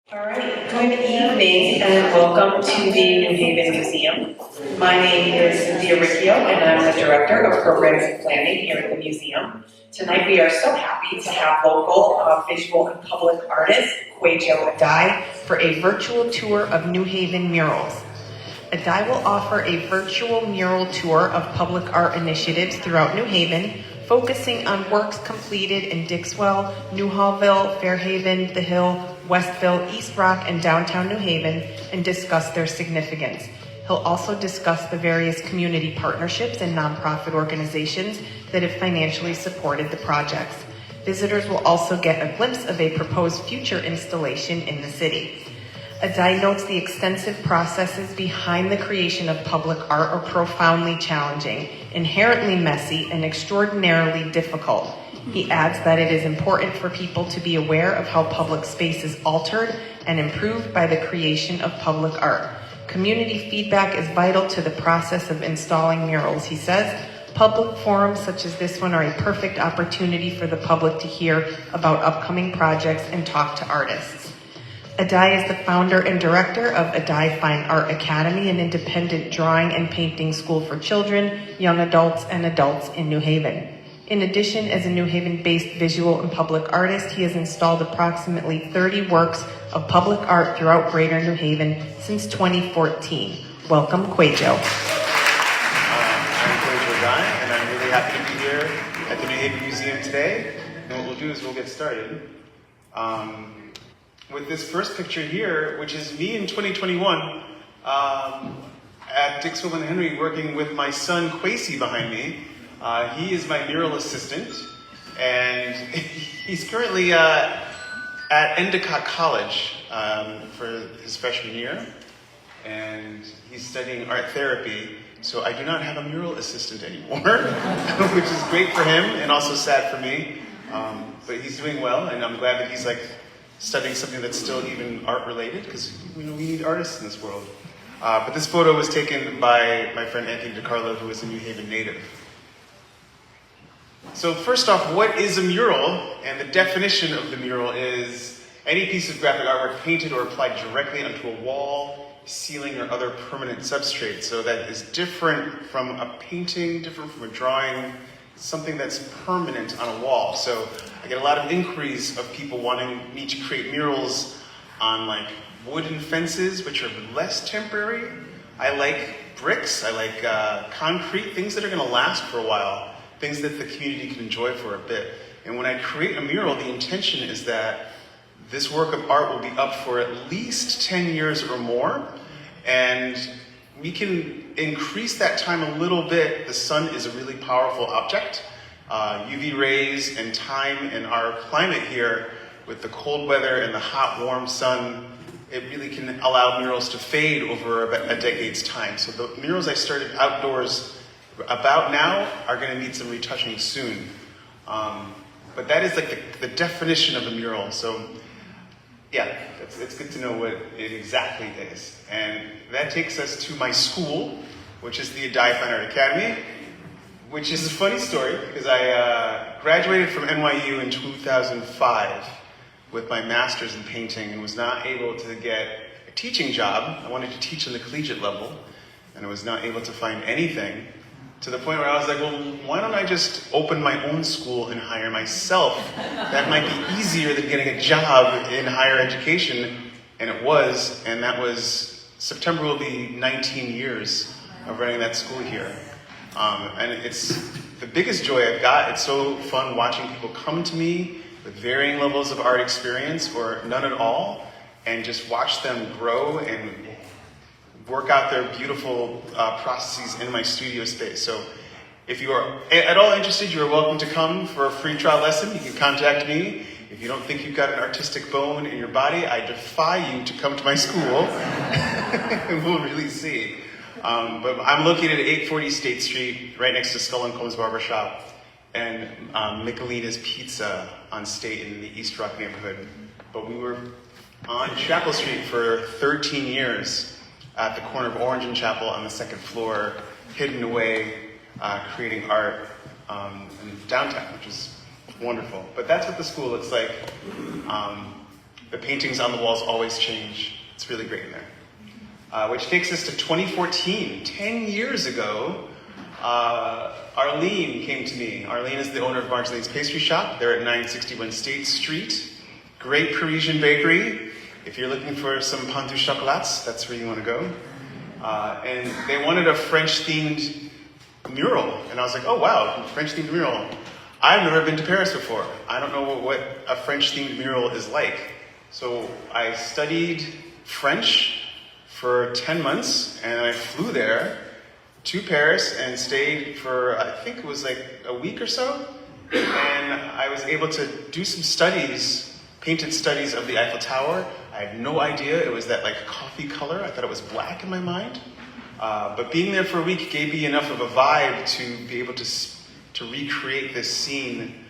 All right, good evening and welcome to the New Haven Museum. My name is Cynthia Riccio and I'm the Director of Programs and Planning here at the museum. Tonight we are so happy to have local visual and public artist Kwadwo Adae for a virtual tour of New Haven Murals. Adae will offer a virtual mural tour of public art initiatives throughout New Haven, focusing on works completed in Dixwell, Newhallville, Fairhaven, The Hill, Westville, East Rock, and downtown New Haven, and discuss their significance. He'll also discuss the various community partnerships and nonprofit organizations that have financially supported the projects. Visitors will also get a glimpse of a proposed future installation in the city. Adae notes the extensive processes behind the creation of public art are profoundly challenging, inherently messy, and extraordinarily difficult. He adds that it is important for people to be aware of how public space is altered and improved by the creation of public art. Community feedback is vital to the process of installing murals, he says. Public forums such as this one are a perfect opportunity for the public to hear about upcoming projects and talk to artists. Adae is the founder and director of Adae Fine Art Academy, an independent drawing and painting school for children, young adults, and adults in New Haven. In addition, as a New Haven-based visual and public artist, he has installed approximately 30 works of public art throughout Greater New Haven since 2014. Welcome, Kwadwo. I'm Kwadwo Adae, and I'm really happy to be here at the New Haven Museum today. And what we'll do is we'll get started with this first picture here, which is me in 2021 at Dixwell and Henry working with my son Kwesi behind me. He is my mural assistant, and he's currently at Endicott College for his freshman year, and he's studying art therapy, so I do not have a mural assistant anymore, which is great for him and also sad for me, but he's doing well, and I'm glad that he's studying something that's still even art related, because we need artists in this world. But this photo was taken by my friend Anthony DiCarlo, who is a New Haven native. So first off, what is a mural? And the definition of the mural is any piece of graphic artwork painted or applied directly onto a wall, ceiling, or other permanent substrate. So that is different from a painting, different from a drawing, something that's permanent on a wall. So I get a lot of inquiries of people wanting me to create murals on wooden fences, which are less temporary. I like bricks, I like concrete, things that are gonna last for a while, things that the community can enjoy for a bit. And when I create a mural, the intention is that this work of art will be up for at least 10 years or more, and we can increase that time a little bit. The sun is a really powerful object. UV rays and time and our climate here with the cold weather and the hot, warm sun, it really can allow murals to fade over a decade's time. So the murals I started outdoors about now are going to need some retouching soon. But that is the definition of a mural. So yeah, it's good to know what it exactly is. And that takes us to my school, which is the Adae Fine Art Academy, which is a funny story because I graduated from NYU in 2005 with my master's in painting and was not able to get a teaching job. I wanted to teach on the collegiate level, and I was not able to find anything, to the point where I was like, well, why don't I just open my own school and hire myself? That might be easier than getting a job in higher education. And it was, and that was, September will be 19 years of running that school here. And it's the biggest joy I've got. It's so fun watching people come to me with varying levels of art experience or none at all, and just watch them grow and work out their beautiful processes in my studio space. So if you are at all interested, you are welcome to come for a free trial lesson. You can contact me. If you don't think you've got an artistic bone in your body, I defy you to come to my school, and we'll really see. But I'm located at 840 State Street, right next to Skull and Combs Barbershop, and Michelina's Pizza on State in the East Rock neighborhood. But we were on Chapel Street for 13 years at the corner of Orange and Chapel on the second floor, hidden away, creating art in downtown, which is wonderful. But that's what the school looks like. the paintings on the walls always change. It's really great in there. Which takes us to 2014. 10 years ago, Arlene came to me. Arlene is the owner of Marjolaine's Pastry Shop. They're at 961 State Street. Great Parisian bakery. If you're looking for some pain du chocolats, that's where you want to go. And they wanted a French-themed mural. And I was like, oh wow, French-themed mural. I've never been to Paris before. I don't know what a French-themed mural is like. So I studied French for 10 months, and I flew there to Paris and stayed for, I think it was like a week or so. And I was able to do some studies, painted studies of the Eiffel Tower. I had no idea it was that like coffee color. I thought it was black in my mind. But being there for a week gave me enough of a vibe to be able to recreate this scene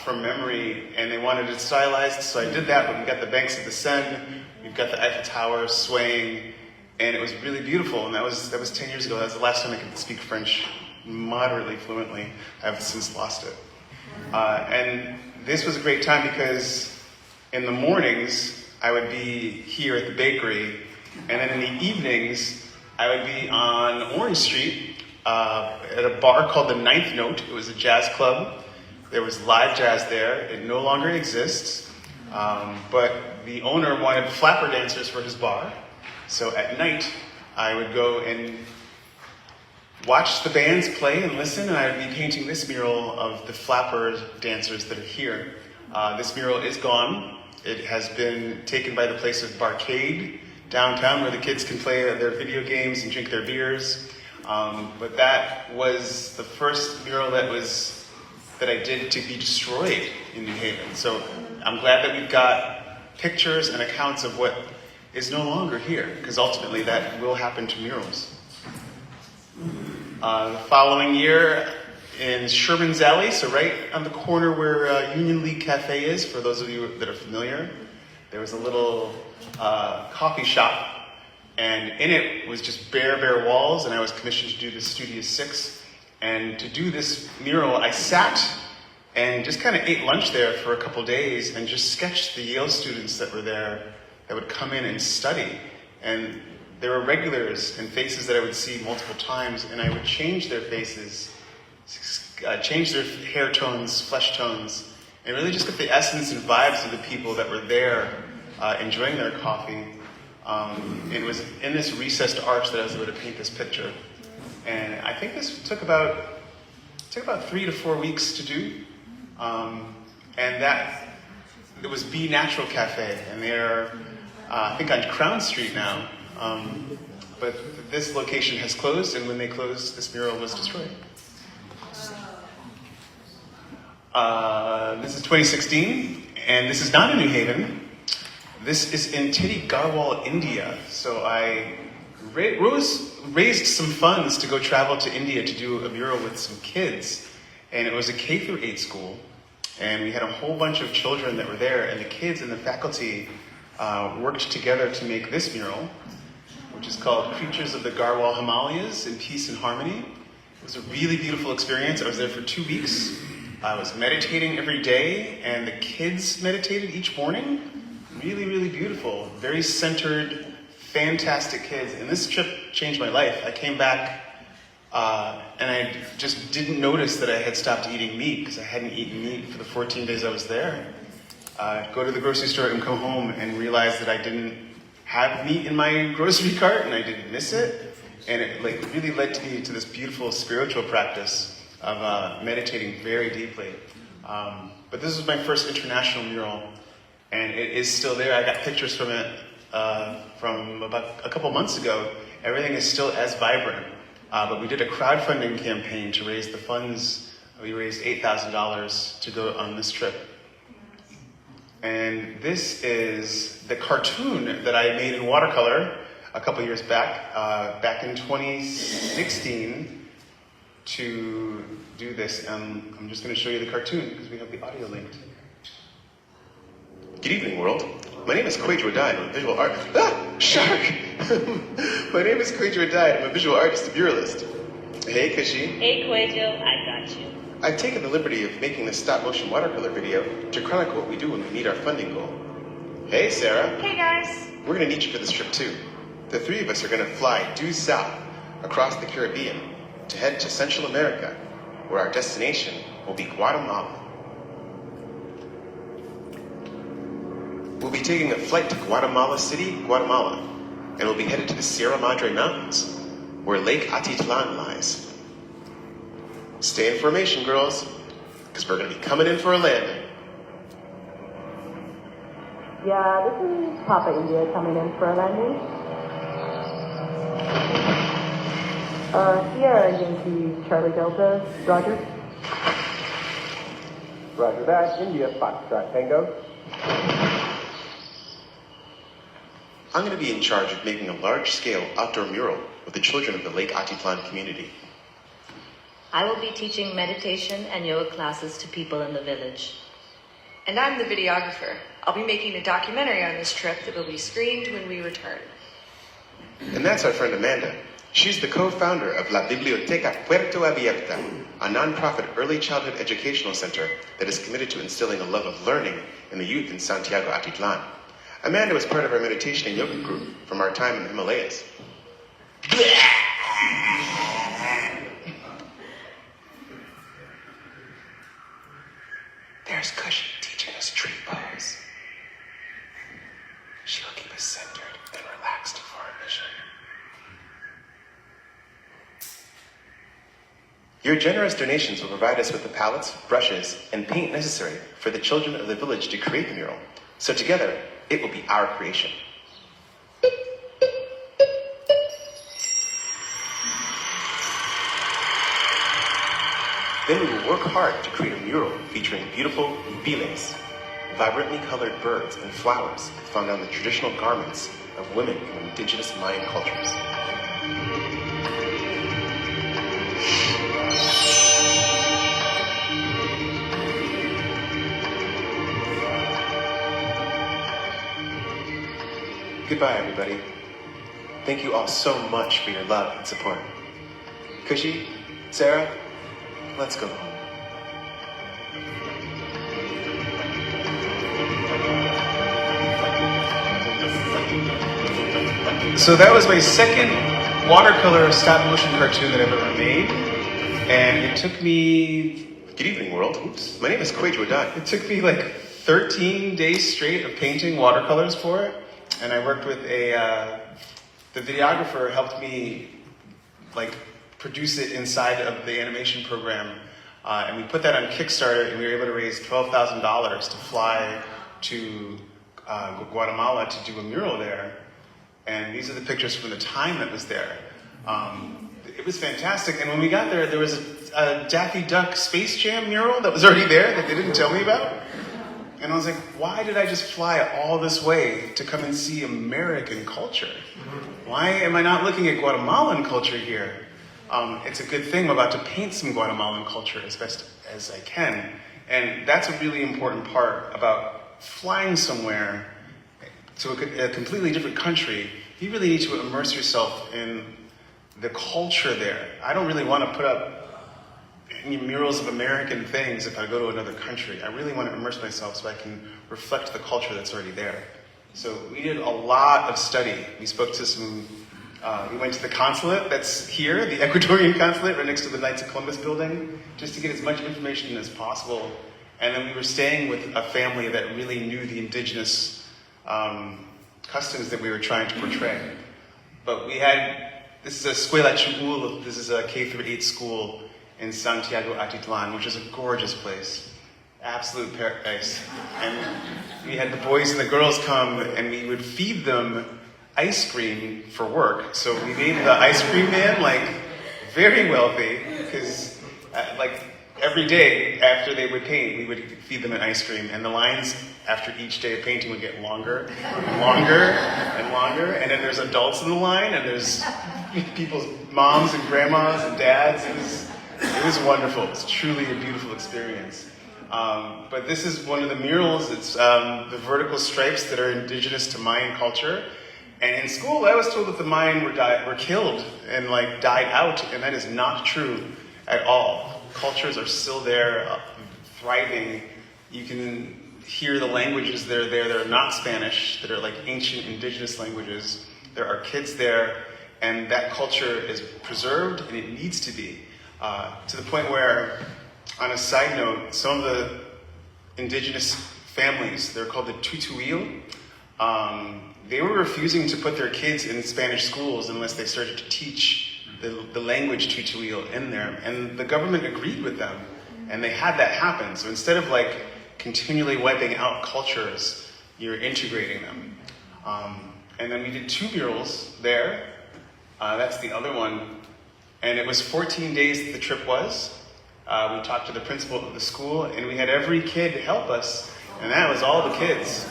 from memory, and they wanted it stylized, so I did that. But we got the banks of the Seine, we've got the Eiffel Tower swaying, and it was really beautiful. And that was 10 years ago. That was the last time I could speak French moderately fluently. I've since lost it. And this was a great time because in the mornings I would be here at the bakery, and then in the evenings I would be on Orange Street at a bar called the Ninth Note. It was a jazz club. There was live jazz there. It no longer exists, but the owner wanted flapper dancers for his bar. So at night, I would go and watch the bands play and listen, and I would be painting this mural of the flapper dancers that are here. This mural is gone. It has been taken by the place of Barcade downtown, where the kids can play their video games and drink their beers. But that was the first mural that I did to be destroyed in New Haven. So I'm glad that we've got pictures and accounts of what is no longer here, because ultimately that will happen to murals. The following year in Sherman's Alley, so right on the corner where Union League Cafe is, for those of you that are familiar, there was a little coffee shop, and in it was just bare walls, and I was commissioned to do the Studio 6. And to do this mural, I sat and just kind of ate lunch there for a couple days and just sketched the Yale students that were there that would come in and study. And there were regulars and faces that I would see multiple times, and I would change their faces, change their hair tones, flesh tones, and really just get the essence and vibes of the people that were there enjoying their coffee. It was in this recessed arch that I was able to paint this picture. And I think this took about 3 to 4 weeks to do. And that, it was B Natural Cafe, and they're, I think on Crown Street now. But this location has closed, and when they closed, this mural was destroyed. This is 2016, and this is not in New Haven. This is in Teddy Garhwal, India. So I raised some funds to go travel to India to do a mural with some kids. And it was a K through 8 school. And we had a whole bunch of children that were there, and the kids and the faculty worked together to make this mural, which is called Creatures of the Garhwal Himalayas in Peace and Harmony. It was a really beautiful experience. I was there for 2 weeks. I was meditating every day, and the kids meditated each morning. Really beautiful, very centered, fantastic kids. And this trip changed my life. I came back and I just didn't notice that I had stopped eating meat, because I hadn't eaten meat for the 14 days I was there. Go to the grocery store and come home and realize that I didn't have meat in my grocery cart, and I didn't miss it. And it really led me to this beautiful spiritual practice of meditating very deeply. But this was my first international mural, and it is still there. I got pictures from it from about a couple months ago. Everything is still as vibrant. But we did a crowdfunding campaign to raise the funds. We raised $8,000 to go on this trip. And this is the cartoon that I made in watercolor a couple years back, back in 2016, to do this. I'm just going to show you the cartoon because we have the audio linked. Good evening, world. My name is Kwadwo Adae. I'm a visual artist. Shark! My name is Kwadwo Adae. I'm a visual artist and muralist. Hey, Kushi. Hey, Kwadwo. I got you. I've taken the liberty of making this stop-motion watercolor video to chronicle what we do when we meet our funding goal. Hey, Sarah. Hey guys. We're going to need you for this trip, too. The three of us are going to fly due south across the Caribbean to head to Central America, where our destination will be Guatemala. We'll be taking a flight to Guatemala City, Guatemala, and we'll be headed to the Sierra Madre Mountains, where Lake Atitlan lies. Stay in formation, girls, because we're going to be coming in for a landing. Yeah, this is Papa India coming in for a landing. Sierra Yankee Charlie Delta, Roger. Roger that. India Foxtrot Tango. I'm going to be in charge of making a large-scale outdoor mural with the children of the Lake Atitlan community. I will be teaching meditation and yoga classes to people in the village. And I'm the videographer. I'll be making a documentary on this trip that will be screened when we return. And that's our friend Amanda. She's the co-founder of La Biblioteca Puerto Abierta, a nonprofit early childhood educational center that is committed to instilling a love of learning in the youth in Santiago Atitlan. Amanda was part of our meditation and yoga group from our time in the Himalayas. There's Cushy teaching us tree pose. She'll keep us centered and relaxed for our mission. Your generous donations will provide us with the palettes, brushes, and paint necessary for the children of the village to create the mural. So together, it will be our creation. Then we will work hard to create a mural featuring beautiful upiles, vibrantly colored birds and flowers found on the traditional garments of women from indigenous Mayan cultures. Goodbye, everybody. Thank you all so much for your love and support. Cushy, Sarah, let's go home. So that was my second watercolor stop motion cartoon that I've ever made. And it took me, Good evening, world. Oops. My name is Kwadwo Adae. it took me like 13 days straight of painting watercolors for it. And I worked with the videographer helped me like produce it inside of the animation program. And we put that on Kickstarter and we were able to raise $12,000 to fly to Guatemala to do a mural there. And these are the pictures from the time that was there. It was fantastic. And when we got there, there was a Daffy Duck Space Jam mural that was already there that they didn't tell me about. And I was like, why did I just fly all this way to come and see American culture? Why am I not looking at Guatemalan culture here? It's a good thing. I'm about to paint some Guatemalan culture as best as I can. And that's a really important part about flying somewhere to a completely different country. You really need to immerse yourself in the culture there. I don't really want to put up any murals of American things if I go to another country. I really want to immerse myself so I can reflect the culture that's already there. So we did a lot of study. We spoke to some, we went to the consulate that's here, the Ecuadorian consulate right next to the Knights of Columbus building, just to get as much information as possible. And then we were staying with a family that really knew the indigenous customs that we were trying to portray. But we had, this is a Escuela Chul, this is a K-8 school in Santiago Atitlan, which is a gorgeous place. Absolute paradise. And we had the boys and the girls come and we would feed them ice cream for work. So we made the ice cream man like very wealthy because like every day after they would paint, we would feed them an ice cream and the lines after each day of painting would get longer and longer and longer. And then there's adults in the line and there's people's moms and grandmas and dads. It was wonderful. It's truly a beautiful experience. But this is one of the murals. It's the vertical stripes that are indigenous to Mayan culture. And in school, I was told that the Mayan were killed and like died out, and that is not true at all. Cultures are still there, thriving. You can hear the languages that are there that are not Spanish, that are like ancient indigenous languages. There are kids there, and that culture is preserved, and it needs to be. To the point where, on a side note, some of the indigenous families, they're called the Tutuil, they were refusing to put their kids in Spanish schools unless they started to teach the language Tutuil in there. And the government agreed with them, and they had that happen. So instead of like continually wiping out cultures, you're integrating them. And then we did 2 murals there. That's the other one. And it was 14 days that the trip was. We talked to the principal of the school, and we had every kid help us, and that was all the kids.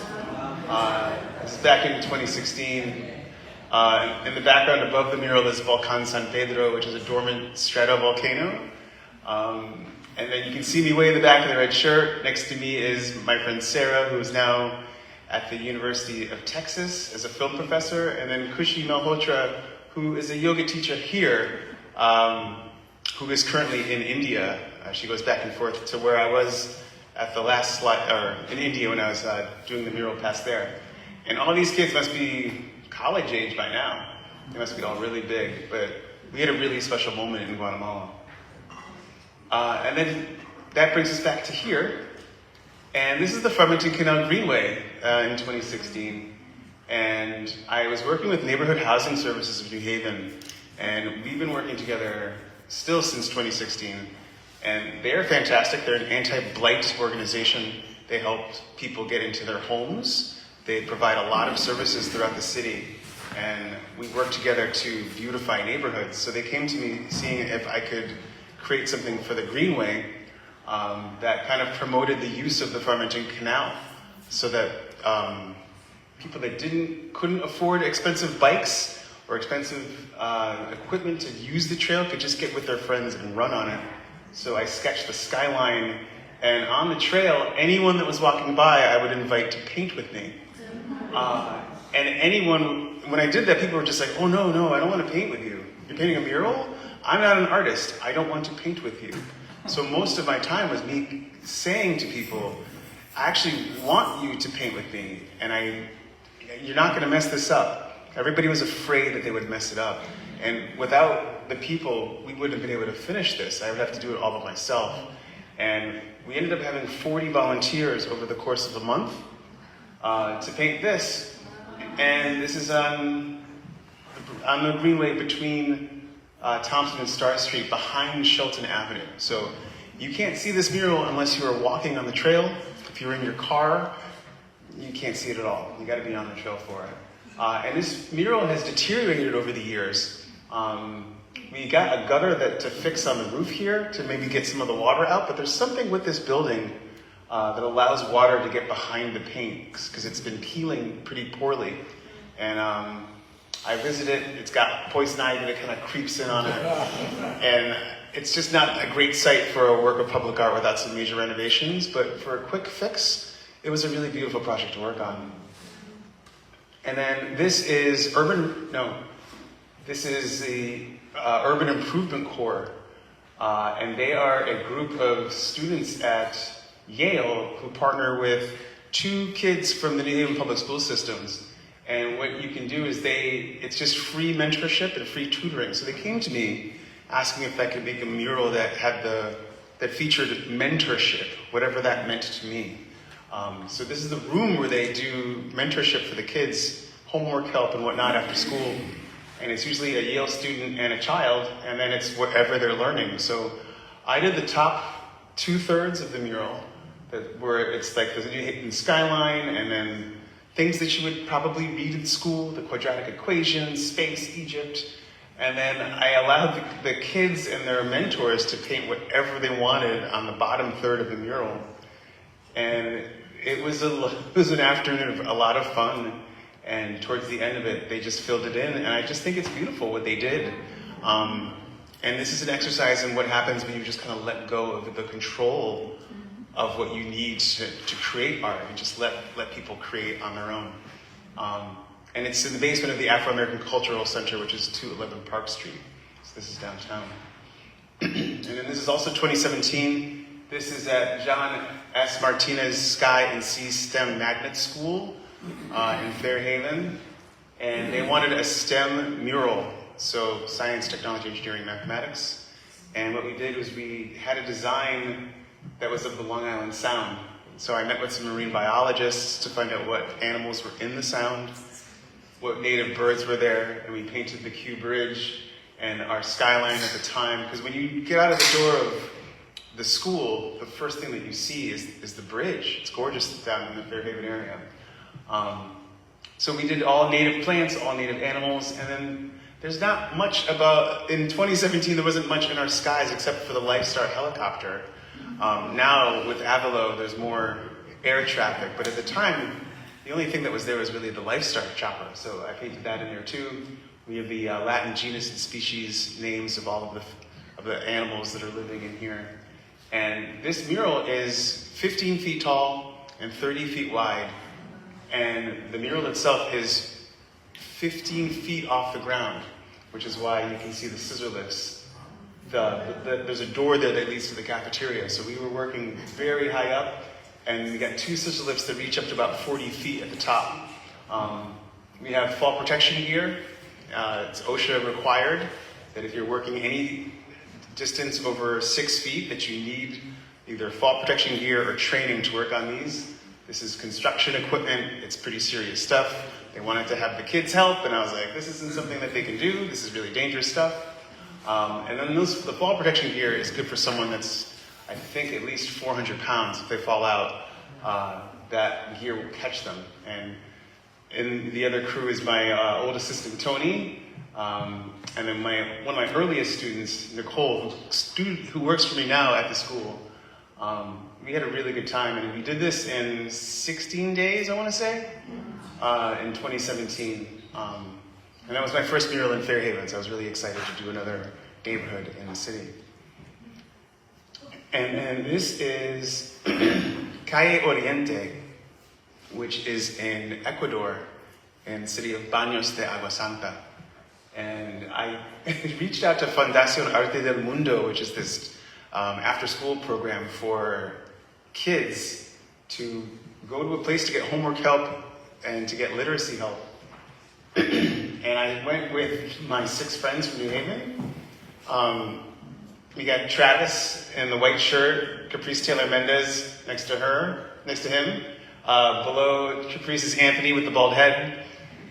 This is back in 2016. In the background above the mural is Volcan San Pedro, which is a dormant stratovolcano. And then you can see me way in the back of the red shirt. Next to me is my friend Sarah, who is now at the University of Texas as a film professor, and then Kushi Malhotra, who is a yoga teacher here, who is currently in India. She goes back and forth to where I was at the last slide, or in India when I was doing the mural past there. And all these kids must be college age by now. They must be all really big, but we had a really special moment in Guatemala. And then that brings us back to here. And this is the Farmington Canal Greenway in 2016. And I was working with Neighborhood Housing Services of New Haven, and we've been working together still since 2016. And they're fantastic. They're an anti-blight organization. They help people get into their homes. They provide a lot of services throughout the city. And we work together to beautify neighborhoods. So they came to me seeing if I could create something for the Greenway that kind of promoted the use of the Farmington Canal, so that people that couldn't afford expensive bikes or expensive equipment to use the trail could just get with their friends and run on it. So I sketched the skyline, and on the trail, anyone that was walking by, I would invite to paint with me. And anyone, when I did that, people were just like, oh no, I don't want to paint with you. You're painting a mural? I'm not an artist. I don't want to paint with you. So most of my time was me saying to people, I actually want you to paint with me, and you're not going to mess this up. Everybody was afraid that they would mess it up. And without the people, we wouldn't have been able to finish this. I would have to do it all by myself. And we ended up having 40 volunteers over the course of a month to paint this. And this is on the Greenway between Thompson and Star Street, behind Shelton Avenue. So you can't see this mural unless you are walking on the trail. If you're in your car, you can't see it at all. You got to be on the trail for it. And this mural has deteriorated over the years. We got a gutter to fix on the roof here to maybe get some of the water out, but there's something with this building that allows water to get behind the paint, because it's been peeling pretty poorly. And I visited, it's got poison ivy that kind of creeps in on it. And it's just not a great site for a work of public art without some major renovations, but for a quick fix, it was a really beautiful project to work on. And then this is the Urban Improvement Corps. And they are a group of students at Yale who partner with 2 kids from the New Haven public school systems. And what you can do is it's just free mentorship and free tutoring. So they came to me asking if I could make a mural that featured mentorship, whatever that meant to me. So this is the room where they do mentorship for the kids, homework help and whatnot after school. And it's usually a Yale student and a child, and then it's whatever they're learning. So I did the top 2/3 of the mural, where it's like the New Haven skyline, and then things that you would probably read in school, the quadratic equations, space, Egypt. And then I allowed the kids and their mentors to paint whatever they wanted on the bottom third of the mural. And it was an afternoon of a lot of fun. And towards the end of it, they just filled it in. And I just think it's beautiful what they did. And this is an exercise in what happens when you just kind of let go of the control of what you need to create art, and just let people create on their own. And it's in the basement of the Afro-American Cultural Center, which is 211 Park Street. So this is downtown. And then this is also 2017. This is at John S. Martinez Sky and Sea STEM Magnet School in Fairhaven. And they wanted a STEM mural, so science, technology, engineering, mathematics. And what we did was we had a design that was of the Long Island Sound. So I met with some marine biologists to find out what animals were in the Sound, what native birds were there, and we painted the Q Bridge and our skyline at the time. Because when you get out of the door of the school, the first thing that you see is the bridge. It's gorgeous down in the Fairhaven area. So we did all native plants, all native animals, and then there's not much about, in 2017 there wasn't much in our skies except for the LifeStar helicopter. Now with Avalo there's more air traffic, but at the time the only thing that was there was really the LifeStar chopper, so I painted that in there too. We have the Latin genus and species names of all of the animals that are living in here. And this mural is 15 feet tall and 30 feet wide. And the mural itself is 15 feet off the ground, which is why you can see the scissor lifts. There's a door there that leads to the cafeteria. So we were working very high up, and we got 2 scissor lifts that reach up to about 40 feet at the top. We have fall protection gear. It's OSHA required that if you're working any distance over 6 feet that you need either fall protection gear or training to work on these. This is construction equipment. It's pretty serious stuff. They wanted to have the kids help, and I was like, this isn't something that they can do. This is really dangerous stuff. And then the fall protection gear is good for someone that's, I think, at least 400 pounds. If they fall out, that gear will catch them. And the other crew is my old assistant, Tony, and then one of my earliest students, Nicole, who works for me now at the school. We had a really good time, and we did this in 16 days, I want to say, in 2017. And that was my first mural in Fairhaven, so I was really excited to do another neighborhood in the city. And then this is Calle Oriente, which is in Ecuador, in the city of Baños de Agua Santa. And I reached out to Fundación Arte del Mundo, which is this after-school program for kids to go to a place to get homework help and to get literacy help. And I went with my 6 friends from New Haven. We got Travis in the white shirt, Caprice Taylor Mendez next to him. Below Caprice is Anthony with the bald head.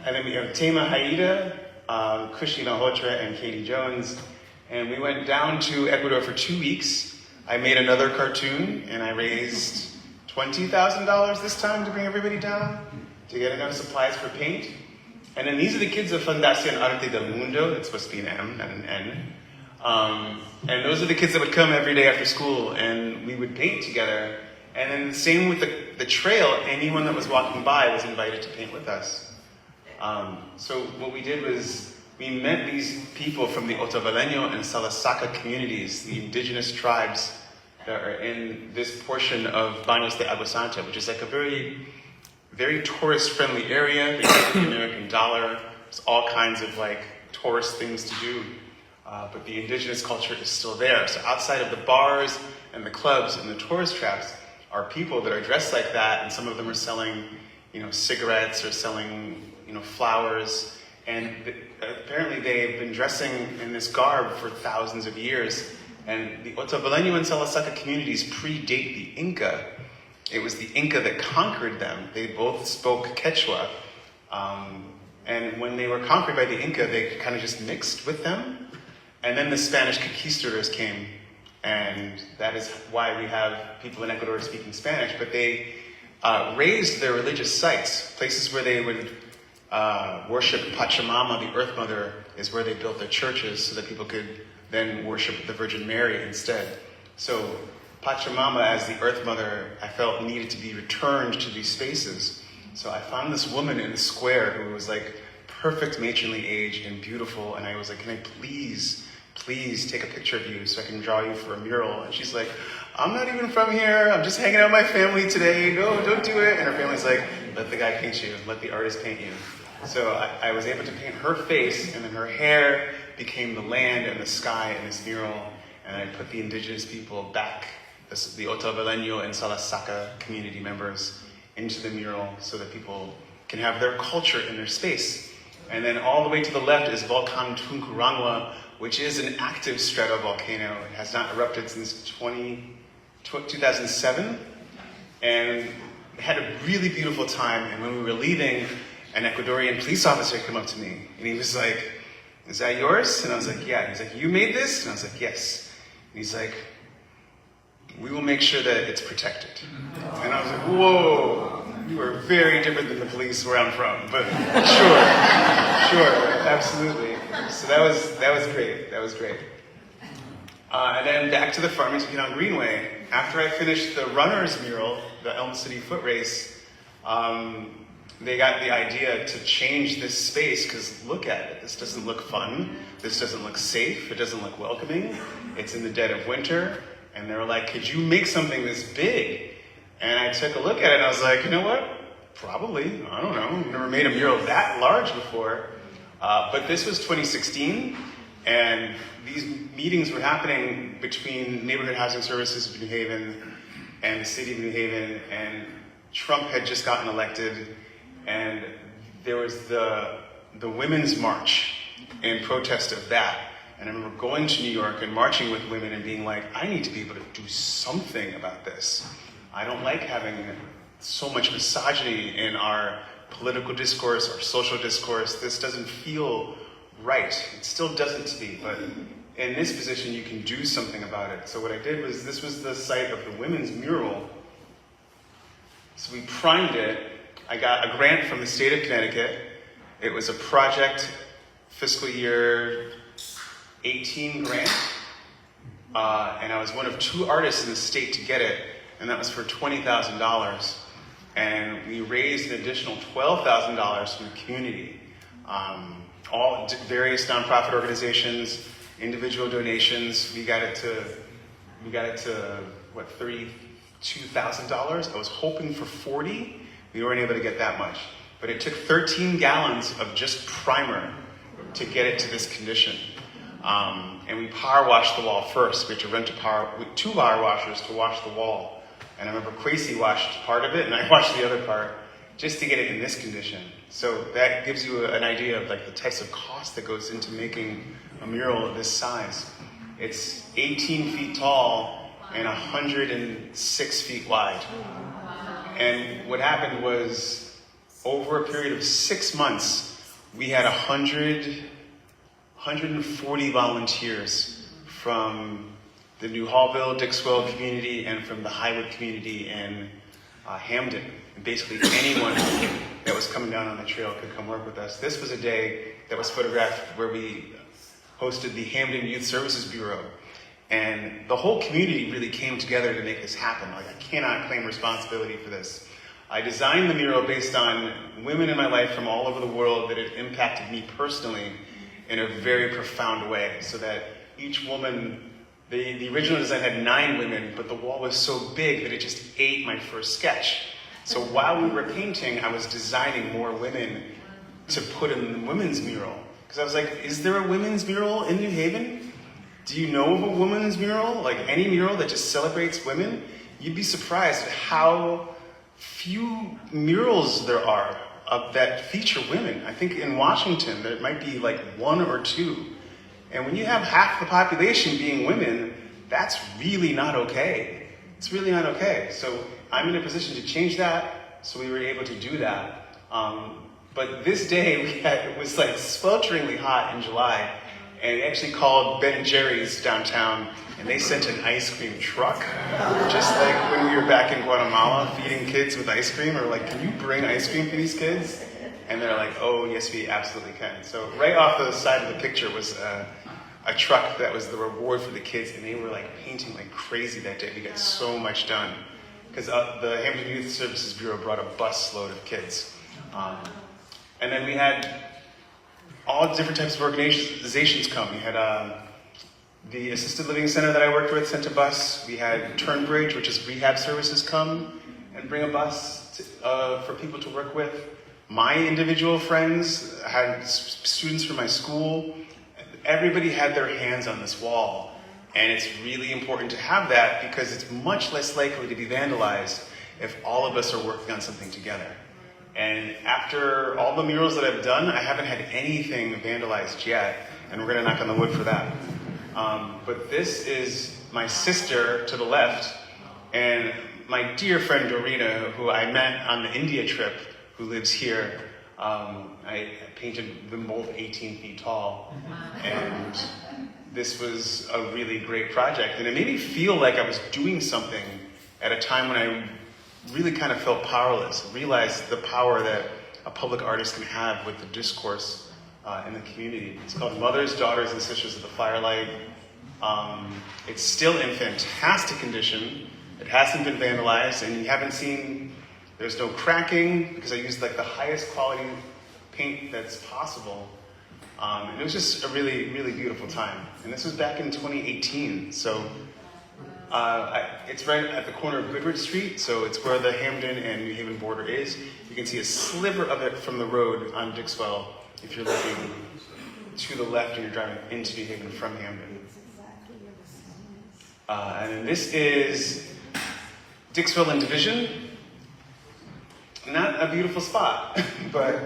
And then we have Tema Haida, Kushi Malhotra, and Katie Jones. And we went down to Ecuador for 2 weeks. I made another cartoon, and I raised $20,000 this time to bring everybody down to get enough supplies for paint. And then these are the kids of Fundación Arte del Mundo. It's supposed to be an M, not an N. And those are the kids that would come every day after school, and we would paint together. And then same with the trail, anyone that was walking by was invited to paint with us. So what we did was we met these people from the Otavaleño and Salasaca communities, the indigenous tribes that are in this portion of Baños de Agua Santa, which is like a very, very tourist-friendly area. They get the American dollar. There's all kinds of like tourist things to do. But the indigenous culture is still there. So outside of the bars and the clubs and the tourist traps are people that are dressed like that, and some of them are selling, cigarettes or selling, flowers. And apparently they've been dressing in this garb for thousands of years. And the Otavaleño and Salasaca communities predate the Inca. It was the Inca that conquered them. They both spoke Quechua. And when they were conquered by the Inca, they kind of just mixed with them. And then the Spanish conquistadors came. And that is why we have people in Ecuador speaking Spanish. But they raised their religious sites, places where they would worship Pachamama, the Earth Mother, is where they built their churches so that people could then worship the Virgin Mary instead. So Pachamama, as the Earth Mother, I felt needed to be returned to these spaces. So I found this woman in the square who was like perfect matronly age and beautiful, and I was like, can I please take a picture of you so I can draw you for a mural? And she's like, I'm not even from here, I'm just hanging out with my family today, no, don't do it. And her family's like, let the guy paint you, let the artist paint you. So I was able to paint her face, and then her hair became the land and the sky in this mural, and I put the indigenous people back the Otavaleno and Salasaka community members into the mural so that people can have their culture in their space. And then all the way to the left is Volcan Tungurahua, which is an active stratovolcano. It has not erupted since 2007. And had a really beautiful time. And when we were leaving, an Ecuadorian police officer came up to me and he was like, "Is that yours?" And I was like, "Yeah." He's like, "You made this?" And I was like, "Yes." And he's like, "We will make sure that it's protected." And I was like, "Whoa, you are very different than the police where I'm from." But sure, absolutely. So that was great. That was great. And then back to the Farmington Canal Greenway. After I finished the runners mural, the Elm City Foot Race, they got the idea to change this space because look at it. This doesn't look fun. This doesn't look safe. It doesn't look welcoming. It's in the dead of winter. And they were like, "Could you make something this big?" And I took a look at it and I was like, you know what? Probably. I don't know. I've never made a mural that large before. But this was 2016. And these meetings were happening between Neighborhood Housing Services of New Haven and the city of New Haven. And Trump had just gotten elected. And there was the Women's March in protest of that. And I remember going to New York and marching with women and being like, I need to be able to do something about this. I don't like having so much misogyny in our political discourse, our social discourse. This doesn't feel right. It still doesn't to me, but in this position, you can do something about it. So what I did was, this was the site of the women's mural. So we primed it. I got a grant from the state of Connecticut. It was a project fiscal year 18 grant. And I was one of 2 artists in the state to get it. And that was for $20,000. And we raised an additional $12,000 from the community. All various nonprofit organizations, individual donations. We got it to what, $32,000? I was hoping for 40. We weren't able to get that much. But it took 13 gallons of just primer to get it to this condition. And we power washed the wall first. We had to rent 2 power washers to wash the wall. And I remember Quasi washed part of it, and I washed the other part, just to get it in this condition. So that gives you an idea of like the types of cost that goes into making a mural of this size. It's 18 feet tall and 106 feet wide. And what happened was, over a period of 6 months, we had 140 volunteers from the New Hallville, Dixwell community, and from the Highwood community in Hamden. And basically anyone that was coming down on the trail could come work with us. This was a day that was photographed where we hosted the Hamden Youth Services Bureau. And the whole community really came together to make this happen. Like, I cannot claim responsibility for this. I designed the mural based on women in my life from all over the world that had impacted me personally in a very profound way, so that each woman, the original design had 9 women, but the wall was so big that it just ate my first sketch. So while we were painting, I was designing more women to put in the women's mural. Because I was like, is there a women's mural in New Haven? Do you know of a women's mural? Like any mural that just celebrates women? You'd be surprised at how few murals there are that feature women. I think in Washington, there might be like 1 or 2. And when you have half the population being women, that's really not okay. It's really not okay. So I'm in a position to change that, so we were able to do that. But this day, it was like swelteringly hot in July, and they actually called Ben & Jerry's downtown, and they sent an ice cream truck, just like when we were back in Guatemala feeding kids with ice cream. Or like, can you bring ice cream for these kids? And they're like, oh, yes, we absolutely can. So right off the side of the picture was a truck that was the reward for the kids, and they were like painting like crazy that day. We got so much done because the Hamden Youth Services Bureau brought a bus load of kids. And then we had all different types of organizations come. We had the assisted living center that I worked with sent a bus. We had Turnbridge, which is rehab services, come and bring a bus for people to work with. My individual friends had students from my school. Everybody had their hands on this wall. And it's really important to have that because it's much less likely to be vandalized if all of us are working on something together. And after all the murals that I've done, I haven't had anything vandalized yet, and we're gonna knock on the wood for that. But this is my sister to the left, and my dear friend Dorina, who I met on the India trip, who lives here. I painted them both 18 feet tall, and this was a really great project. And it made me feel like I was doing something at a time when I really kind of felt powerless, realized the power that a public artist can have with the discourse in the community. It's called Mothers, Daughters, and Sisters of the Firelight. It's still in fantastic condition. It hasn't been vandalized, and you haven't seen, there's no cracking, because I used like the highest quality paint that's possible. And it was just a really, really beautiful time. And this was back in 2018, so it's right at the corner of Goodrich Street, so it's where the Hamden and New Haven border is. You can see a sliver of it from the road on Dixwell if you're looking to the left and you're driving into New Haven from Hamden. And then this is Dixwell and Division. Not a beautiful spot, but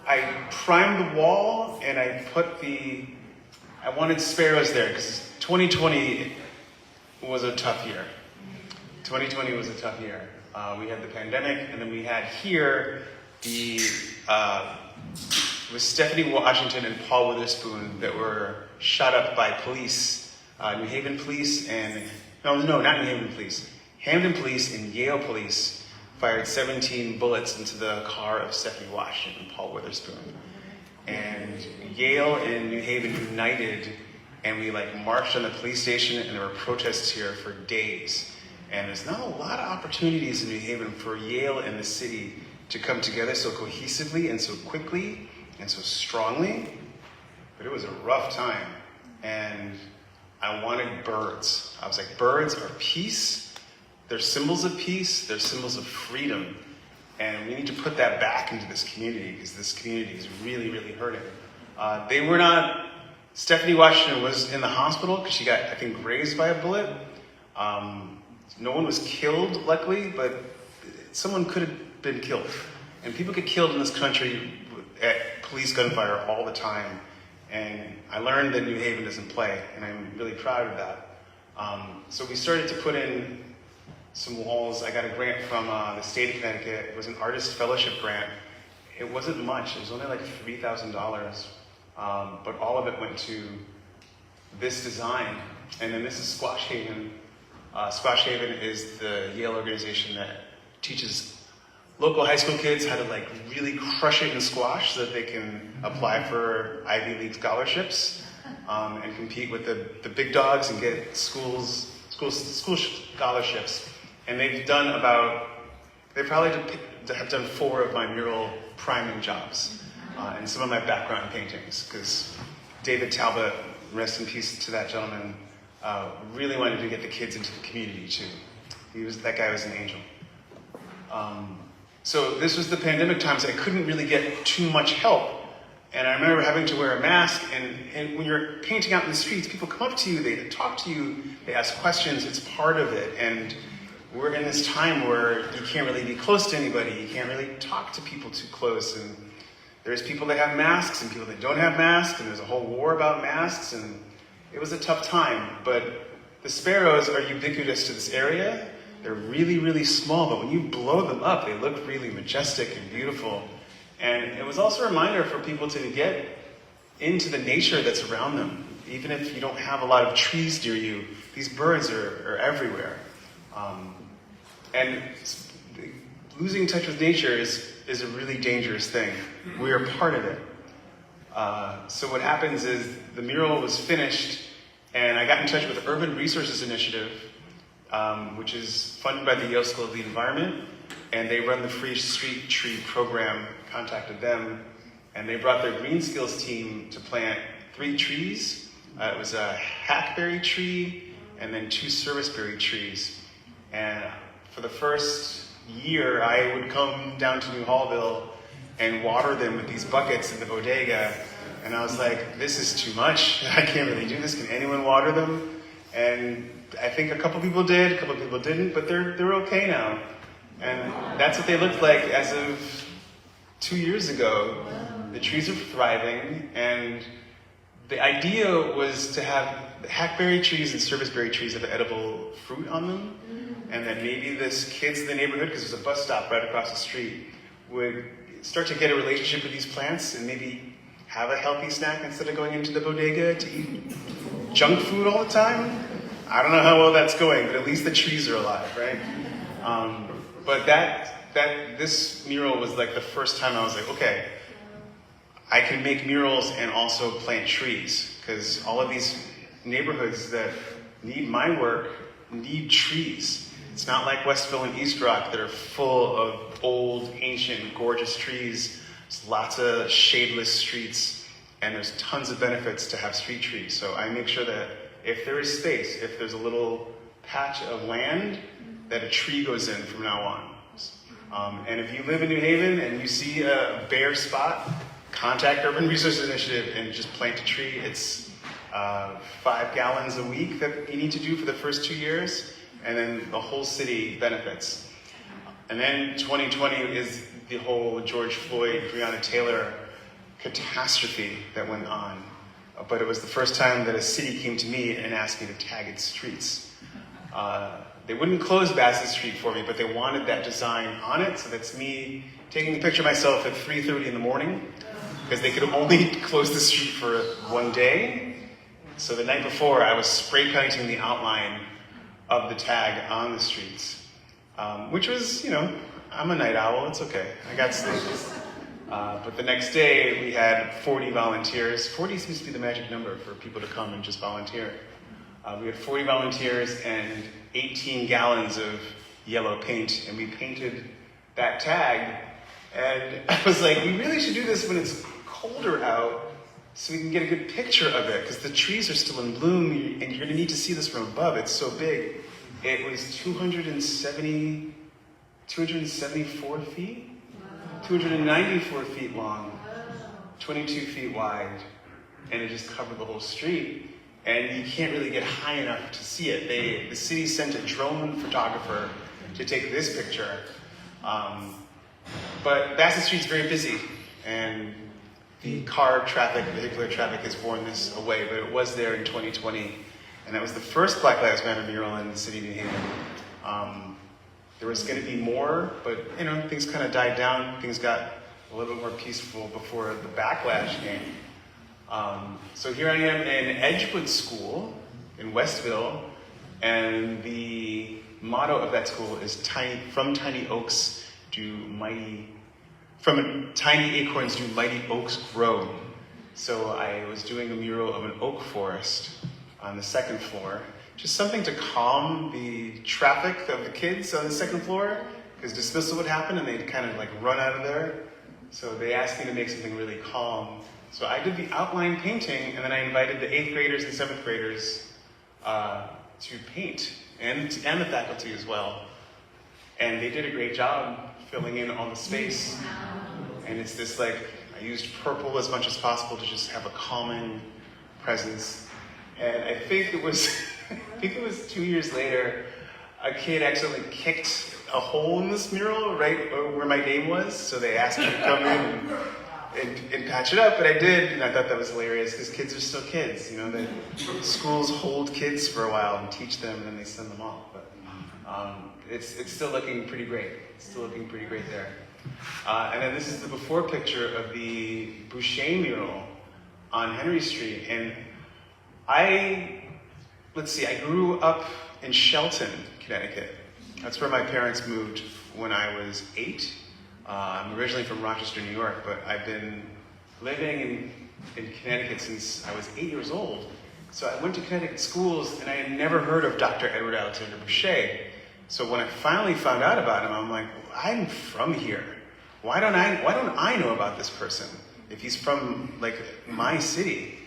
I primed the wall and I wanted sparrows there because 2020 was a tough year. 2020 was a tough year. We had the pandemic, and then we had here with Stephanie Washington and Paul Witherspoon that were shot up by police, New Haven police not New Haven police. Hamden police and Yale police fired 17 bullets into the car of Stephanie Washington and Paul Witherspoon. And Yale and New Haven united, and we marched on the police station, and there were protests here for days. And there's not a lot of opportunities in New Haven for Yale and the city to come together so cohesively and so quickly and so strongly. But it was a rough time. And I wanted birds. I was like, birds are peace. They're symbols of peace. They're symbols of freedom. And we need to put that back into this community because this community is really, really hurting. Stephanie Washington was in the hospital because she got, I think, grazed by a bullet. No one was killed, luckily, but someone could have been killed. And people get killed in this country at police gunfire all the time. And I learned that New Haven doesn't play, and I'm really proud of that. So we started to put in some walls. I got a grant from the state of Connecticut. It was an artist fellowship grant. It wasn't much. It was only like $3,000. But all of it went to this design. And then this is Squash Haven. Squash Haven is the Yale organization that teaches local high school kids how to really crush it in squash so that they can apply for Ivy League scholarships and compete with the big dogs and get school scholarships. And they've probably have done 4 of my mural priming jobs and some of my background paintings, because David Talbot, rest in peace to that gentleman, really wanted to get the kids into the community too. That guy was an angel. So this was the pandemic times. I couldn't really get too much help. And I remember having to wear a mask, and when you're painting out in the streets, people come up to you, they talk to you, they ask questions, it's part of it. And we're in this time where you can't really be close to anybody, you can't really talk to people too close, and there's people that have masks and people that don't have masks, and there's a whole war about masks, and it was a tough time. But the sparrows are ubiquitous to this area. They're really, really small, but when you blow them up, they look really majestic and beautiful. And it was also a reminder for people to get into the nature that's around them. Even if you don't have a lot of trees near you, these birds are everywhere. And losing touch with nature is a really dangerous thing. We are part of it. So what happens is the mural was finished, and I got in touch with Urban Resources Initiative, which is funded by the Yale School of the Environment, and they run the Free Street Tree program. Contacted them, and they brought their green skills team to plant 3 trees. It was a hackberry tree and then 2 serviceberry trees. And for the first year, I would come down to New Hallville and water them with these buckets in the bodega, And I was like, this is too much. I can't really do this. Can anyone water them? And I think a couple people did, a couple people didn't, but they're okay now. And that's what they looked like as of 2 years ago. The trees are thriving, and the idea was to have hackberry trees and serviceberry trees have edible fruit on them, and then maybe this kids in the neighborhood, because there's a bus stop right across the street, would start to get a relationship with these plants and maybe have a healthy snack instead of going into the bodega to eat junk food all the time. I don't know how well that's going, but at least the trees are alive, right? But this mural was like the first time I was like, okay, I can make murals and also plant trees, because all of these neighborhoods that need my work need trees. It's not like Westville and East Rock that are full of old, ancient, gorgeous trees. There's lots of shadeless streets, and there's tons of benefits to have street trees. So I make sure that if there is space, if there's a little patch of land, that a tree goes in from now on. And if you live in New Haven and you see a bare spot, contact Urban Resource Initiative and just plant a tree. It's 5 gallons a week that you need to do for the first 2 years, and then the whole city benefits. And then 2020 is the whole George Floyd, Breonna Taylor catastrophe that went on. But it was the first time that a city came to me and asked me to tag its streets. They wouldn't close Bassett Street for me, but they wanted that design on it, so that's me taking a picture of myself at 3:30 in the morning, because they could only close the street for 1 day. So the night before, I was spray painting the outline of the tag on the streets, which was, I'm a night owl, it's okay, I got sleep. But the next day, we had 40 volunteers. 40 seems to be the magic number for people to come and just volunteer. We had 40 volunteers and 18 gallons of yellow paint, and we painted that tag. And I was like, we really should do this when it's colder out so we can get a good picture of it, because the trees are still in bloom, and you're going to need to see this from above. It's so big. It was 274 feet, 294 feet long, 22 feet wide, and it just covered the whole street. And you can't really get high enough to see it. The city sent a drone photographer to take this picture. But Bassett Street's very busy, and the vehicular traffic has worn this away, but it was there in 2020, and that was the first Black Lives Matter mural in the city of New Haven. There was going to be more, but things kind of died down. Things got a little bit more peaceful before the backlash came. So here I am in Edgewood School in Westville, and the motto of that school is from tiny acorns do mighty oaks grow. So I was doing a mural of an oak forest on the second floor, just something to calm the traffic of the kids on the second floor, because dismissal would happen and they'd kind of run out of there. So they asked me to make something really calm. So I did the outline painting, and then I invited the 8th graders and 7th graders to paint, and the faculty as well. And they did a great job filling in all the space. And it's this I used purple as much as possible to just have a calming presence. And I think it was 2 years later, a kid accidentally kicked a hole in this mural right where my name was. So they asked me to come in and patch it up, but I did, and I thought that was hilarious, because kids are still kids, the schools hold kids for a while and teach them, and then they send them off, but it's still looking pretty great. It's still looking pretty great there. And then this is the before picture of the Boucher mural on Henry Street, and I grew up in Shelton, Connecticut. That's where my parents moved when I was 8. I'm originally from Rochester, New York, but I've been living in Connecticut since I was 8 years old. So I went to Connecticut schools, and I had never heard of Dr. Edward Alexander Boucher. So when I finally found out about him, I'm like, I'm from here. Why don't I know about this person if he's from my city?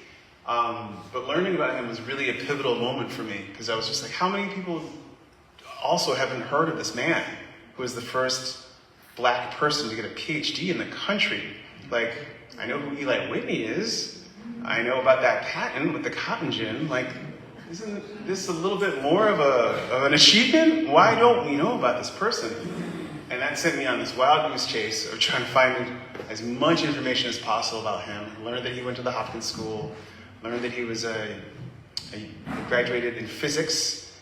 But learning about him was really a pivotal moment for me, because I was just like, how many people also haven't heard of this man who was the first Black person to get a PhD in the country? I know who Eli Whitney is, I know about that patent with the cotton gin. Like, isn't this a little bit more of an achievement? Why don't we know about this person? And that sent me on this wild goose chase of trying to find as much information as possible about him. Learned that he went to the Hopkins School. Learned that he was graduated in physics.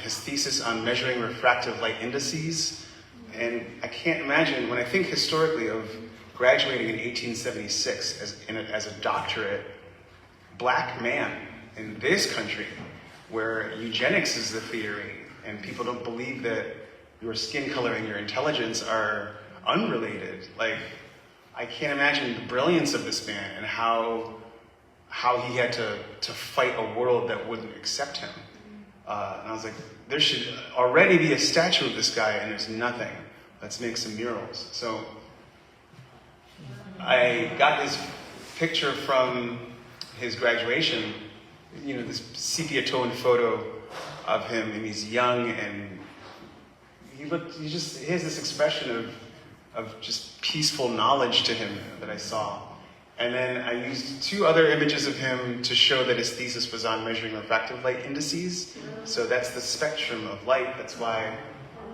His thesis on measuring refractive light indices. And I can't imagine, when I think historically of graduating in 1876 as a doctorate black man in this country, where eugenics is the theory, and people don't believe that your skin color and your intelligence are unrelated. Like, I can't imagine the brilliance of this man and how he had to fight a world that wouldn't accept him. And I was like, there should already be a statue of this guy, and there's nothing. Let's make some murals. So I got his picture from his graduation, this sepia-toned photo of him, and he's young, and he has this expression of just peaceful knowledge to him that I saw. And then I used 2 other images of him to show that his thesis was on measuring refractive light indices. So that's the spectrum of light. That's why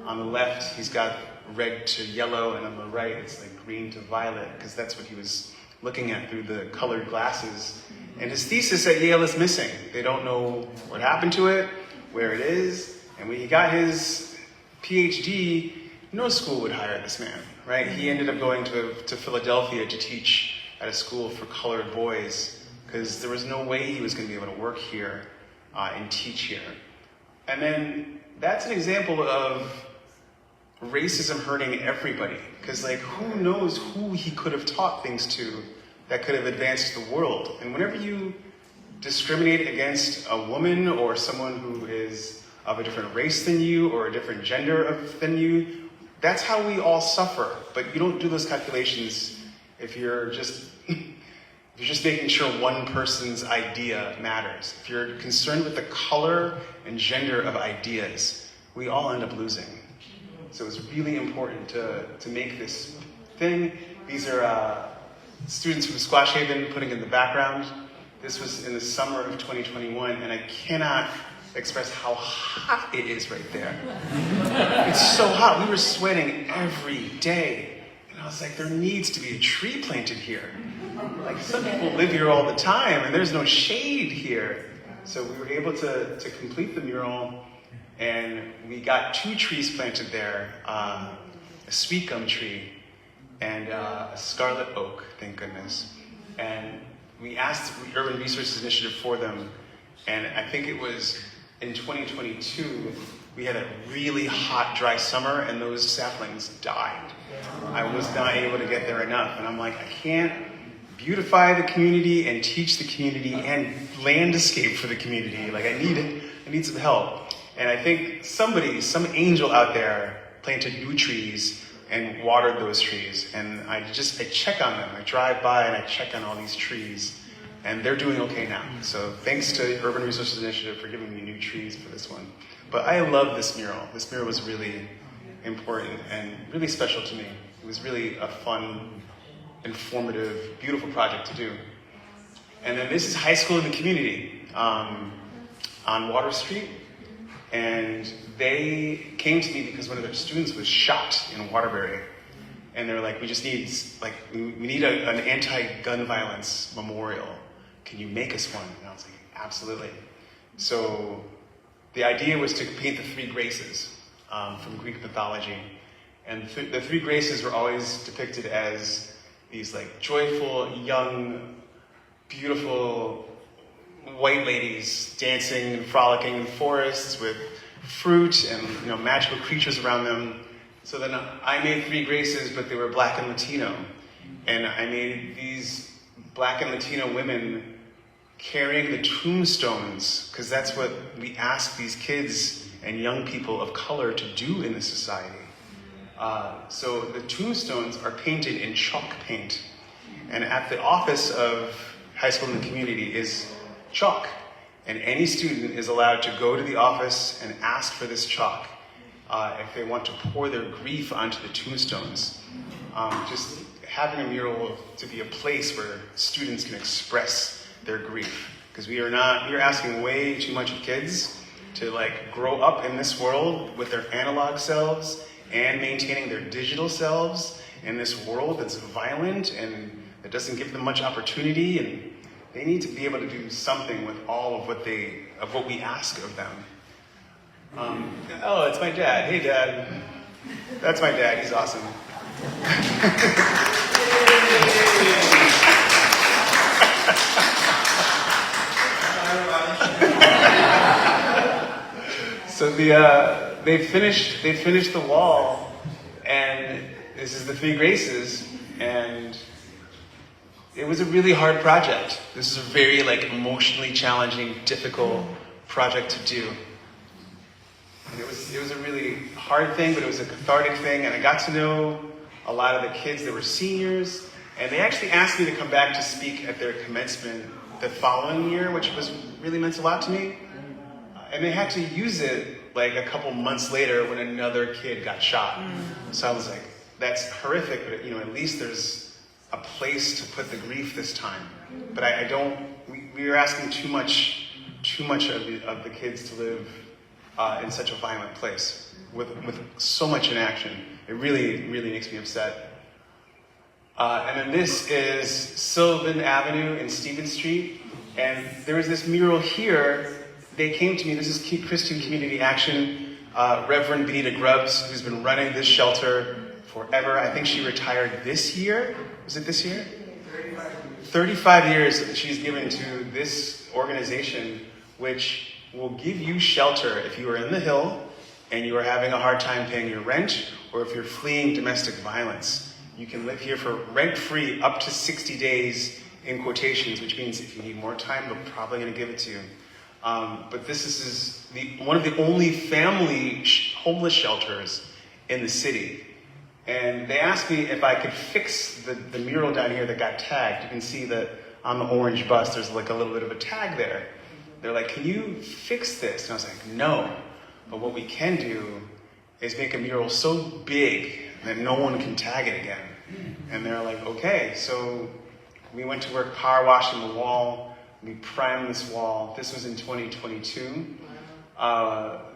on the left he's got red to yellow, and on the right it's like green to violet, because that's what he was looking at through the colored glasses. And his thesis at Yale is missing. They don't know what happened to it, where it is. And when he got his PhD, no school would hire this man, right? He ended up going to Philadelphia to teach at a school for colored boys, because there was no way he was going to be able to work here and teach here. And then that's an example of racism hurting everybody, because who knows who he could have taught things to that could have advanced the world. And whenever you discriminate against a woman or someone who is of a different race than you or a different gender than you, that's how we all suffer. But you don't do those calculations if you're just making sure one person's idea matters. If you're concerned with the color and gender of ideas, we all end up losing. So it's really important to make this thing. These are students from Squash Haven putting in the background. This was in the summer of 2021, and I cannot express how hot it is right there. It's so hot. We were sweating every day. And I was like, there needs to be a tree planted here. Like, some people live here all the time, and there's no shade here. So we were able to complete the mural, and we got 2 trees planted there, a sweet gum tree and a scarlet oak, thank goodness. And we asked the Urban Resources Initiative for them, and I think it was in 2022, we had a really hot, dry summer, and those saplings died. I was not able to get there enough, and I'm like, I can't beautify the community and teach the community and landscape for the community. Like, I need some help. And I think some angel out there planted new trees and watered those trees. And I check on them. I drive by and I check on all these trees, and they're doing okay now. So thanks to Urban Resources Initiative for giving me new trees for this one. But I love this mural. This mural was really important and really special to me. It was really a fun, informative, beautiful project to do. And then this is High School in the Community on Water Street. And they came to me because one of their students was shot in Waterbury. And they were like, we need an anti-gun violence memorial. Can you make us one? And I was like, absolutely. So the idea was to paint the 3 graces from Greek mythology. And the 3 graces were always depicted as these joyful, young, beautiful white ladies dancing and frolicking in forests with fruit and magical creatures around them. So then I made 3 graces, but they were Black and Latino. And I made these Black and Latino women carrying the tombstones, because that's what we ask these kids and young people of color to do in this society. So the tombstones are painted in chalk paint. And at the office of High School in the Community is chalk. And any student is allowed to go to the office and ask for this chalk. if they want to pour their grief onto the tombstones. Just having a mural to be a place where students can express their grief. Because we are asking way too much of kids to like grow up in this world with their analog selves and maintaining their digital selves in this world that's violent and that doesn't give them much opportunity, and they need to be able to do something with all of what we ask of them. Oh, it's my dad. Hey, Dad. That's my dad. He's awesome. So they finished the wall, and this is the Three Graces, and it was a really hard project. This is a very emotionally challenging, difficult project to do. And it was a really hard thing, but it was a cathartic thing, and I got to know a lot of the kids that were seniors, and they actually asked me to come back to speak at their commencement the following year, which really meant a lot to me. And they had to use it a couple months later when another kid got shot. So I was like, that's horrific, but at least there's a place to put the grief this time. But we were asking too much of the kids to live in such a violent place with so much inaction. It really, really makes me upset. And then this is Sylvan Avenue and Stevens Street. And there was this mural here. They came to me, this is Christian Community Action, Reverend Benita Grubbs, who's been running this shelter forever. I think she retired this year. Was it this year? 35 years that she's given to this organization, which will give you shelter if you are in the Hill and you are having a hard time paying your rent, or if you're fleeing domestic violence. You can live here for rent-free up to 60 days in quotations, which means if you need more time, they're probably going to give it to you. But this is one of the only family homeless shelters in the city. And they asked me if I could fix the mural down here that got tagged. You can see that on the orange bus, there's a little bit of a tag there. They're like, can you fix this? And I was like, no. But what we can do is make a mural so big that no one can tag it again. And they're like, okay. So we went to work power washing the wall. We primed this wall. This was in 2022.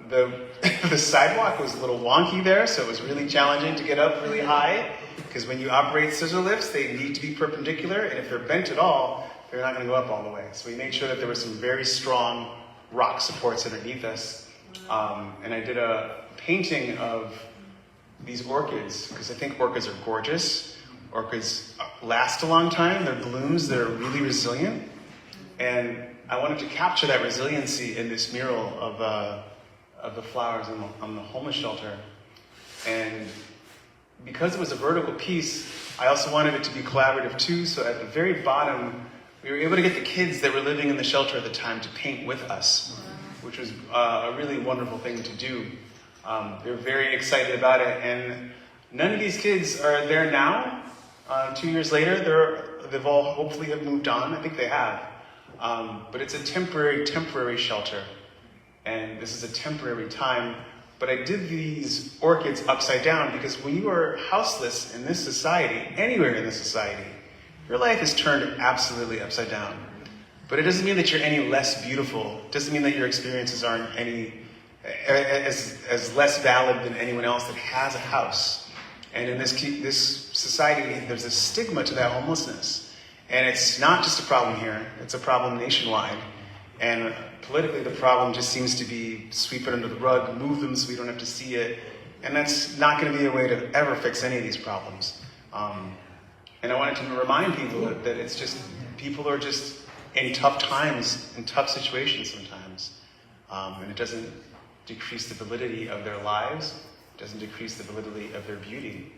The sidewalk was a little wonky there, so it was really challenging to get up really high, because when you operate scissor lifts, they need to be perpendicular, and if they're bent at all, they're not going to go up all the way. So we made sure that there were some very strong rock supports underneath us. And I did a painting of these orchids, because I think orchids are gorgeous. Orchids last a long time. They're blooms that are really resilient. And I wanted to capture that resiliency in this mural of the flowers on the homeless shelter. And because it was a vertical piece, I also wanted it to be collaborative too. So at the very bottom, we were able to get the kids that were living in the shelter at the time to paint with us, which was a really wonderful thing to do. They were very excited about it. And none of these kids are there now. 2 years later, they've all hopefully have moved on. I think they have. But it's a temporary shelter. And this is a temporary time. But I did these orchids upside down because when you are houseless in this society, anywhere in this society, your life is turned absolutely upside down. But it doesn't mean that you're any less beautiful. It doesn't mean that your experiences aren't any as less valid than anyone else that has a house. And in this society, there's a stigma to that homelessness. And it's not just a problem here, it's a problem nationwide. And politically, the problem just seems to be sweep it under the rug, move them so we don't have to see it. And that's not going to be a way to ever fix any of these problems. And I wanted to remind people that it's just, people are just in tough times, in tough situations sometimes. And it doesn't decrease the validity of their lives, it doesn't decrease the validity of their beauty.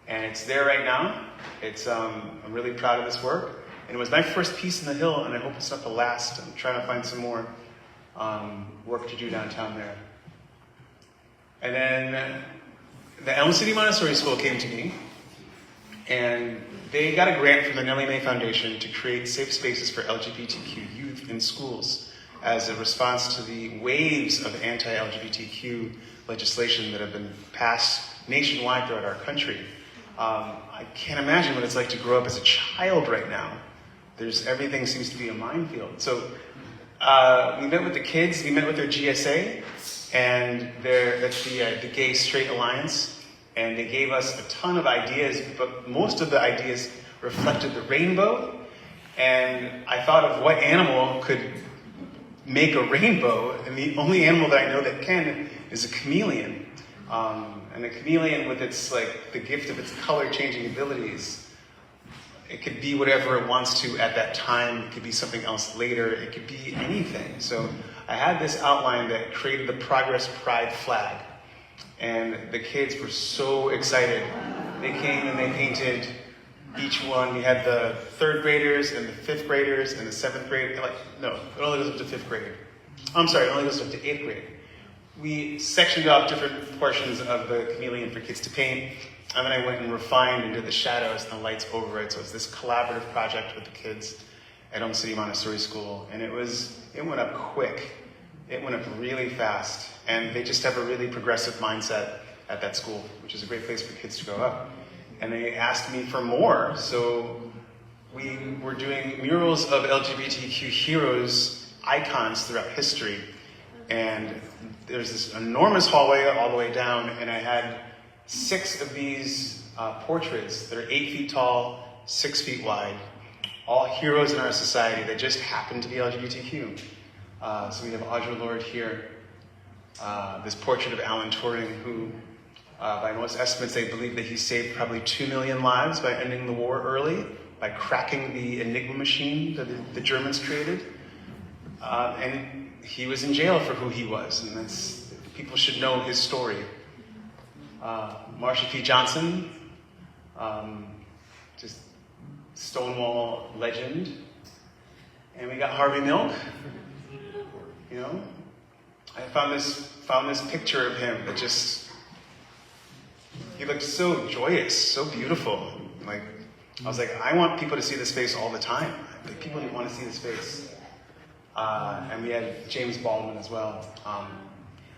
And it's there right now. I'm really proud of this work. And it was my first piece in the Hill, and I hope it's not the last. I'm trying to find some more work to do downtown there. And then the Elm City Montessori School came to me, and they got a grant from the Nellie Mae Foundation to create safe spaces for LGBTQ youth in schools as a response to the waves of anti-LGBTQ legislation that have been passed nationwide throughout our country. I can't imagine what it's like to grow up as a child right now. Everything seems to be a minefield. So we met with the kids, we met with their GSA, and that's the Gay Straight Alliance, and they gave us a ton of ideas, but most of the ideas reflected the rainbow, and I thought of what animal could make a rainbow, and the only animal that I know that can is a chameleon. And a chameleon, with its the gift of its color-changing abilities, it could be whatever it wants to at that time. It could be something else later. It could be anything. So I had this outline that created the Progress Pride flag, and the kids were so excited. They came and they painted each one. We had the 3rd graders and the 5th graders and the 7th grade. No, it only goes up to 5th grade. I'm sorry, it only goes up to 8th grade. We sectioned off different portions of the chameleon for kids to paint, and then I went and refined and did the shadows and the lights over it. So it's this collaborative project with the kids at Elm City Montessori School, and it went up quick. It went up really fast, and they just have a really progressive mindset at that school, which is a great place for kids to grow up. And they asked me for more, so we were doing murals of LGBTQ heroes, icons throughout history. And there's this enormous hallway all the way down, and I had 6 of these portraits that are 8 feet tall, 6 feet wide, all heroes in our society that just happen to be LGBTQ. So we have Audre Lorde here, this portrait of Alan Turing, who, by most estimates, they believe that he saved probably 2 million lives by ending the war early, by cracking the Enigma machine that the Germans created. And he was in jail for who he was, and people should know his story. Marsha P. Johnson, just Stonewall legend. And we got Harvey Milk. I found this picture of him that he looked so joyous, so beautiful. I was like, I want people to see this face all the time. People want to see this face. And we had James Baldwin as well.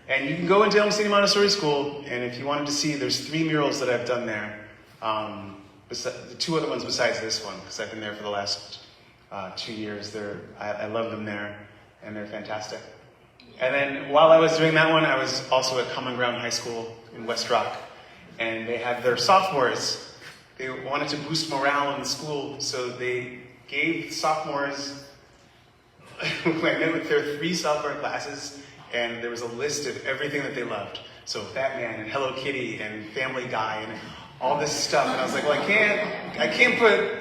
And you can go into Elm City Montessori School, and if you wanted to see, there's 3 murals that I've done there. The 2 other ones besides this one, because I've been there for the last 2 years. I love them there, and they're fantastic. And then while I was doing that one, I was also at Common Ground High School in West Rock, and they had their sophomores. They wanted to boost morale in the school, so they gave sophomores I met with their 3 sophomore classes, and there was a list of everything that they loved. So Batman and Hello Kitty and Family Guy and all this stuff. And I was like, well, I can't put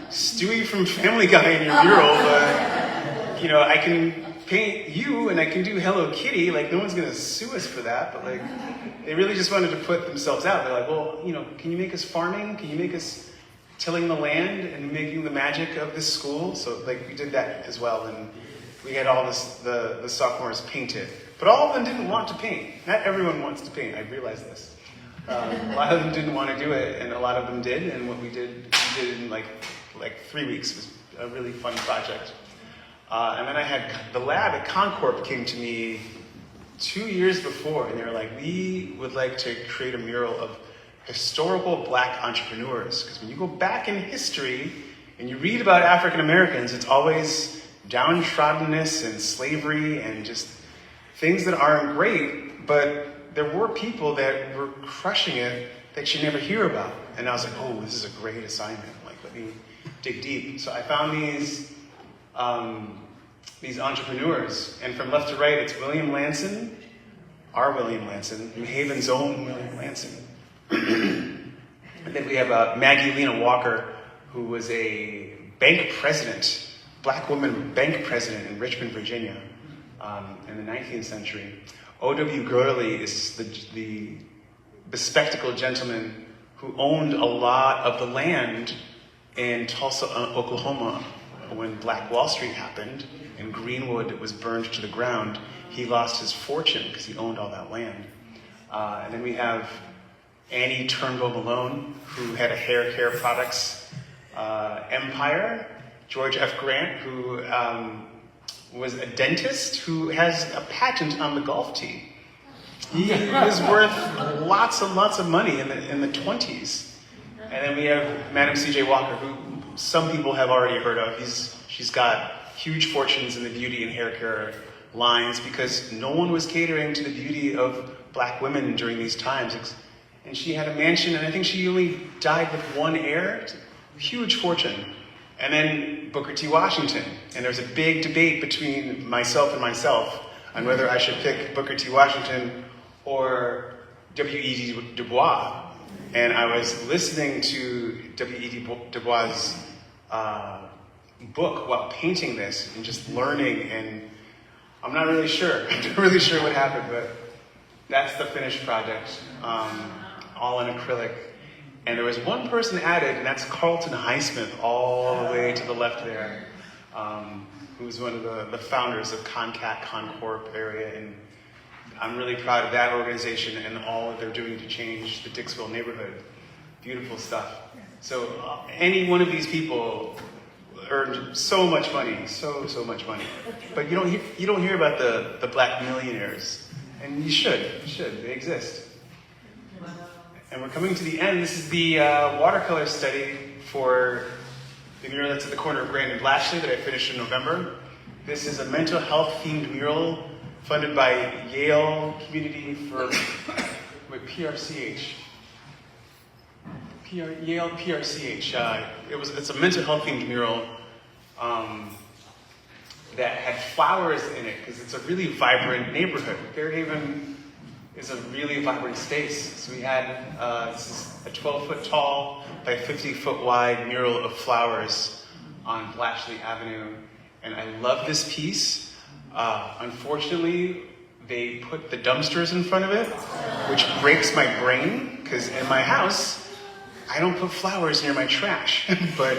Stewie from Family Guy in your mural, but I can paint you and I can do Hello Kitty. No one's gonna sue us for that. But they really just wanted to put themselves out. They're like, well, can you make us farming? Can you make us tilling the land and making the magic of this school? So we did that as well, and we had all the sophomores painted. But all of them didn't want to paint. Not everyone wants to paint, I realized this. A lot of them didn't want to do it, and a lot of them did, and what we did in 3 weeks. It was a really fun project. And then I had the lab at Concorp came to me 2 years before, and they were like, we would like to create a mural of historical Black entrepreneurs. Because when you go back in history and you read about African Americans, it's always downtroddenness and slavery and just things that aren't great, but there were people that were crushing it that you never hear about. And I was like, oh, this is a great assignment. Let me dig deep. So I found these entrepreneurs, and from left to right, it's William Lanson, our William Lanson, New Haven's own William Lanson. And then we have Maggie Lena Walker, who was a bank president, Black woman bank president in Richmond, Virginia, in the 19th century. O.W. Gurley is the bespectacled gentleman who owned a lot of the land in Tulsa, Oklahoma, when Black Wall Street happened and Greenwood was burned to the ground. He lost his fortune because he owned all that land. And then we have Annie Turnbull Malone, who had a hair care products empire. George F. Grant, who was a dentist who has a patent on the golf tee. He was worth lots and lots of money in the 20s. And then we have Madam C.J. Walker, who some people have already heard of. She's got huge fortunes in the beauty and hair care lines because no one was catering to the beauty of black women during these times. And she had a mansion, and I think she only died with one heir. Huge fortune. And then Booker T. Washington. And there was a big debate between myself on whether I should pick Booker T. Washington or W.E.B. Du Bois. And I was listening to W.E.B. Du Bois' book while painting this and just learning, and I'm not really sure. I'm not really sure what happened, but that's the finished project, all in acrylic. And there was one person added, and that's Carlton Highsmith, all the way to the left there, who was one of the founders of CONCAT, CONCORP area, and I'm really proud of that organization and all that they're doing to change the Dixville neighborhood. Beautiful stuff. So any one of these people earned so much money, so much money. But you don't hear about the black millionaires, and you should. They exist. And we're coming to the end. This is the watercolor study for the mural that's at the corner of Grand and Blatchley that I finished in November. This is a mental health themed mural funded by Yale Community for PRCH. Yale PRCH. It's a mental health themed mural that had flowers in it because it's a really vibrant neighborhood. Fairhaven is a really vibrant space. So we had this is a 12-foot tall by 50-foot wide mural of flowers on Blatchley Avenue, and I love this piece. Unfortunately, they put the dumpsters in front of it, which breaks my brain, because in my house, I don't put flowers near my trash, but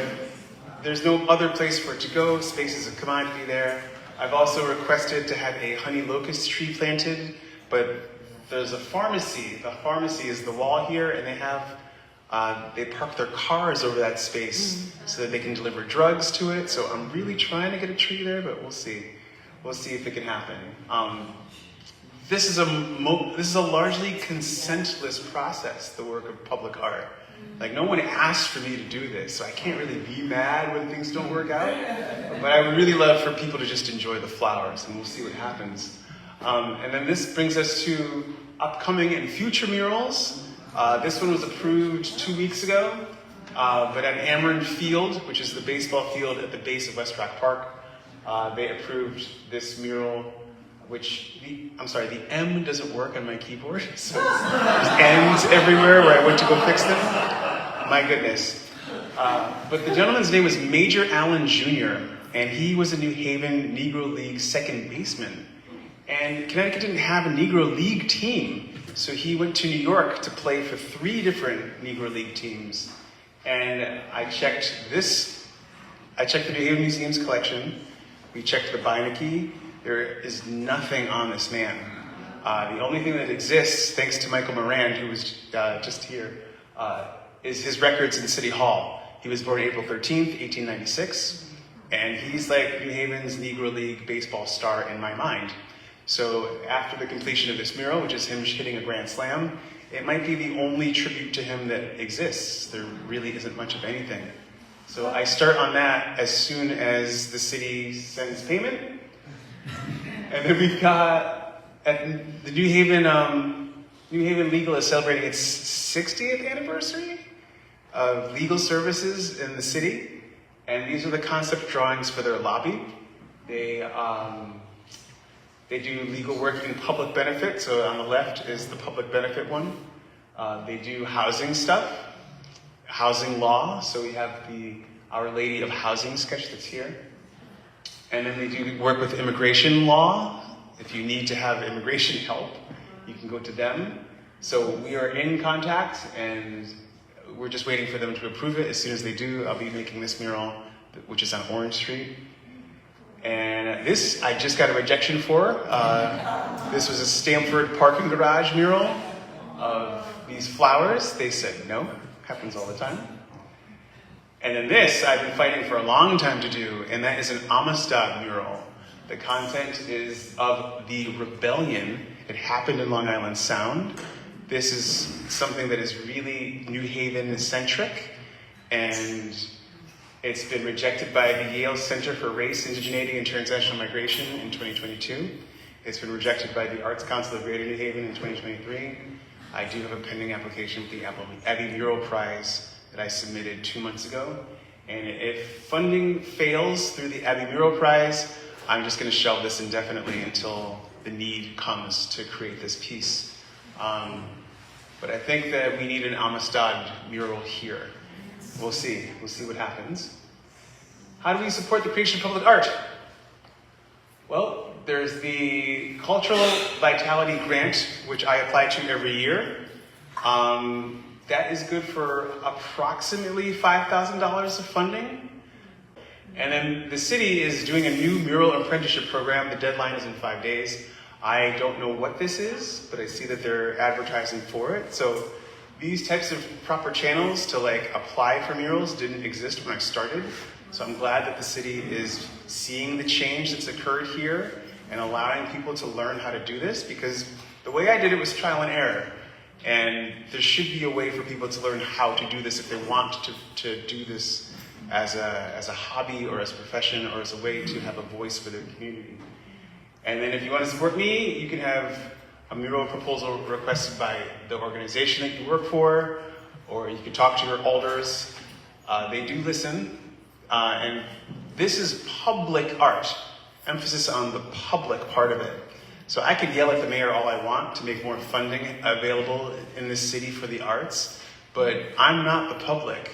there's no other place for it to go. Space is a commodity there. I've also requested to have a honey locust tree planted, but there's a pharmacy. The pharmacy is the wall here, and they park their cars over that space so that they can deliver drugs to it. So I'm really trying to get a tree there, but we'll see. We'll see if it can happen. This is a largely consentless process, the work of public art. Like, no one asked for me to do this, so I can't really be mad when things don't work out. But I would really love for people to just enjoy the flowers, and we'll see what happens. And then this brings us to upcoming and future murals. This one was approved 2 weeks ago, but at Ameren Field, which is the baseball field at the base of West Rock Park, they approved this mural, which, the M doesn't work on my keyboard, so there's N's everywhere where I went to go fix them. My goodness. But the gentleman's name was Major Allen Jr., and he was a New Haven Negro League second baseman. And Connecticut didn't have a Negro League team, so he went to New York to play for 3 different Negro League teams. And I checked the New Haven Museum's collection. We checked the Beinecke. There is nothing on this man. The only thing that exists, thanks to Michael Morand, who was just here, is his records in City Hall. He was born April 13th, 1896, and he's like New Haven's Negro League baseball star in my mind. So after the completion of this mural, which is him hitting a grand slam, it might be the only tribute to him that exists. There really isn't much of anything. So I start on that as soon as the city sends payment. And then we've got, the New Haven Legal is celebrating its 60th anniversary of legal services in the city. And these are the concept drawings for their lobby. They do legal work in public benefit, so on the left is the public benefit one. They do housing stuff, housing law, so we have the Our Lady of Housing sketch that's here. And then they do work with immigration law. If you need to have immigration help, you can go to them. So we are in contact, and we're just waiting for them to approve it. As soon as they do, I'll be making this mural, which is on Orange Street. And this, I just got a rejection for. This was a Stamford parking garage mural of these flowers. They said no, happens all the time. And then this, I've been fighting for a long time to do, and that is an Amistad mural. The content is of the rebellion It happened in Long Island Sound. This is something that is really New Haven-centric, and it's been rejected by the Yale Center for Race, Indigeneity, and Transnational Migration in 2022. It's been rejected by the Arts Council of Greater New Haven in 2023. I do have a pending application with the Adae Mural Prize that I submitted 2 months ago. And if funding fails through the Adae Mural Prize, I'm just going to shelve this indefinitely until the need comes to create this piece. But I think that we need an Amistad mural here. We'll see what happens. How do we support the creation of public art? Well, there's the Cultural Vitality Grant, which I apply to every year. That is good for approximately $5,000 of funding. And then the city is doing a new mural apprenticeship program. The deadline is in 5 days. I don't know what this is, but I see that they're advertising for it. So these types of proper channels to apply for murals didn't exist when I started. So I'm glad that the city is seeing the change that's occurred here and allowing people to learn how to do this, because the way I did it was trial and error. And there should be a way for people to learn how to do this if they want to do this as a hobby or as a profession or as a way to have a voice for their community. And then if you want to support me, you can have a mural proposal requested by the organization that you work for, or you can talk to your alders. They do listen. And this is public art, emphasis on the public part of it. So I could yell at the mayor all I want to make more funding available in this city for the arts, but I'm not the public.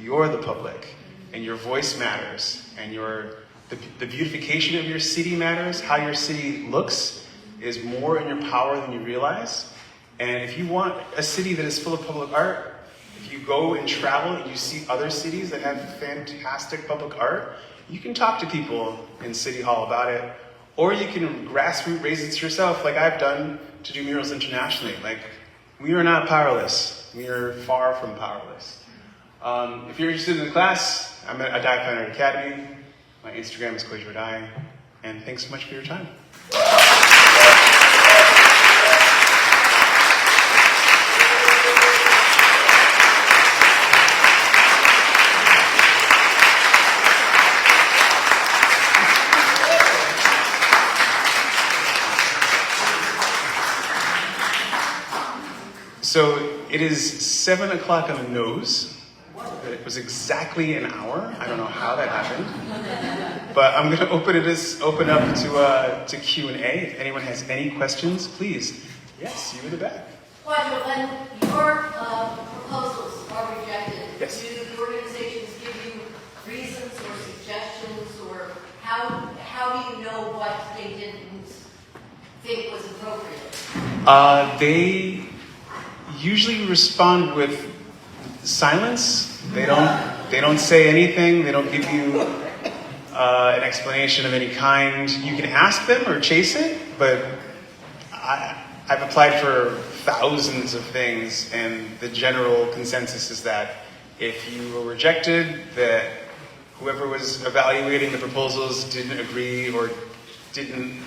You're the public, and your voice matters, and the beautification of your city matters. How your city looks is more in your power than you realize. And if you want a city that is full of public art, if you go and travel and you see other cities that have fantastic public art, you can talk to people in City Hall about it. Or you can grassroots raise it yourself, like I've done to do murals internationally. We are not powerless. We are far from powerless. If you're interested in the class, I'm at Adae Fine Art Academy. My Instagram is Kwadwo Adae. And thanks so much for your time. So it is 7 o'clock on the nose. It was exactly an hour. I don't know how that happened. But I'm going to open up to Q&A. If anyone has any questions, please. Yes, you in the back. Kwadwo, when your proposals are rejected, yes, do the organizations give you reasons or suggestions, or how do you know what they didn't think was appropriate? They usually respond with silence. They don't say anything. They don't give you an explanation of any kind. You can ask them or chase it, but I've applied for thousands of things, and the general consensus is that if you were rejected, that whoever was evaluating the proposals didn't agree or didn't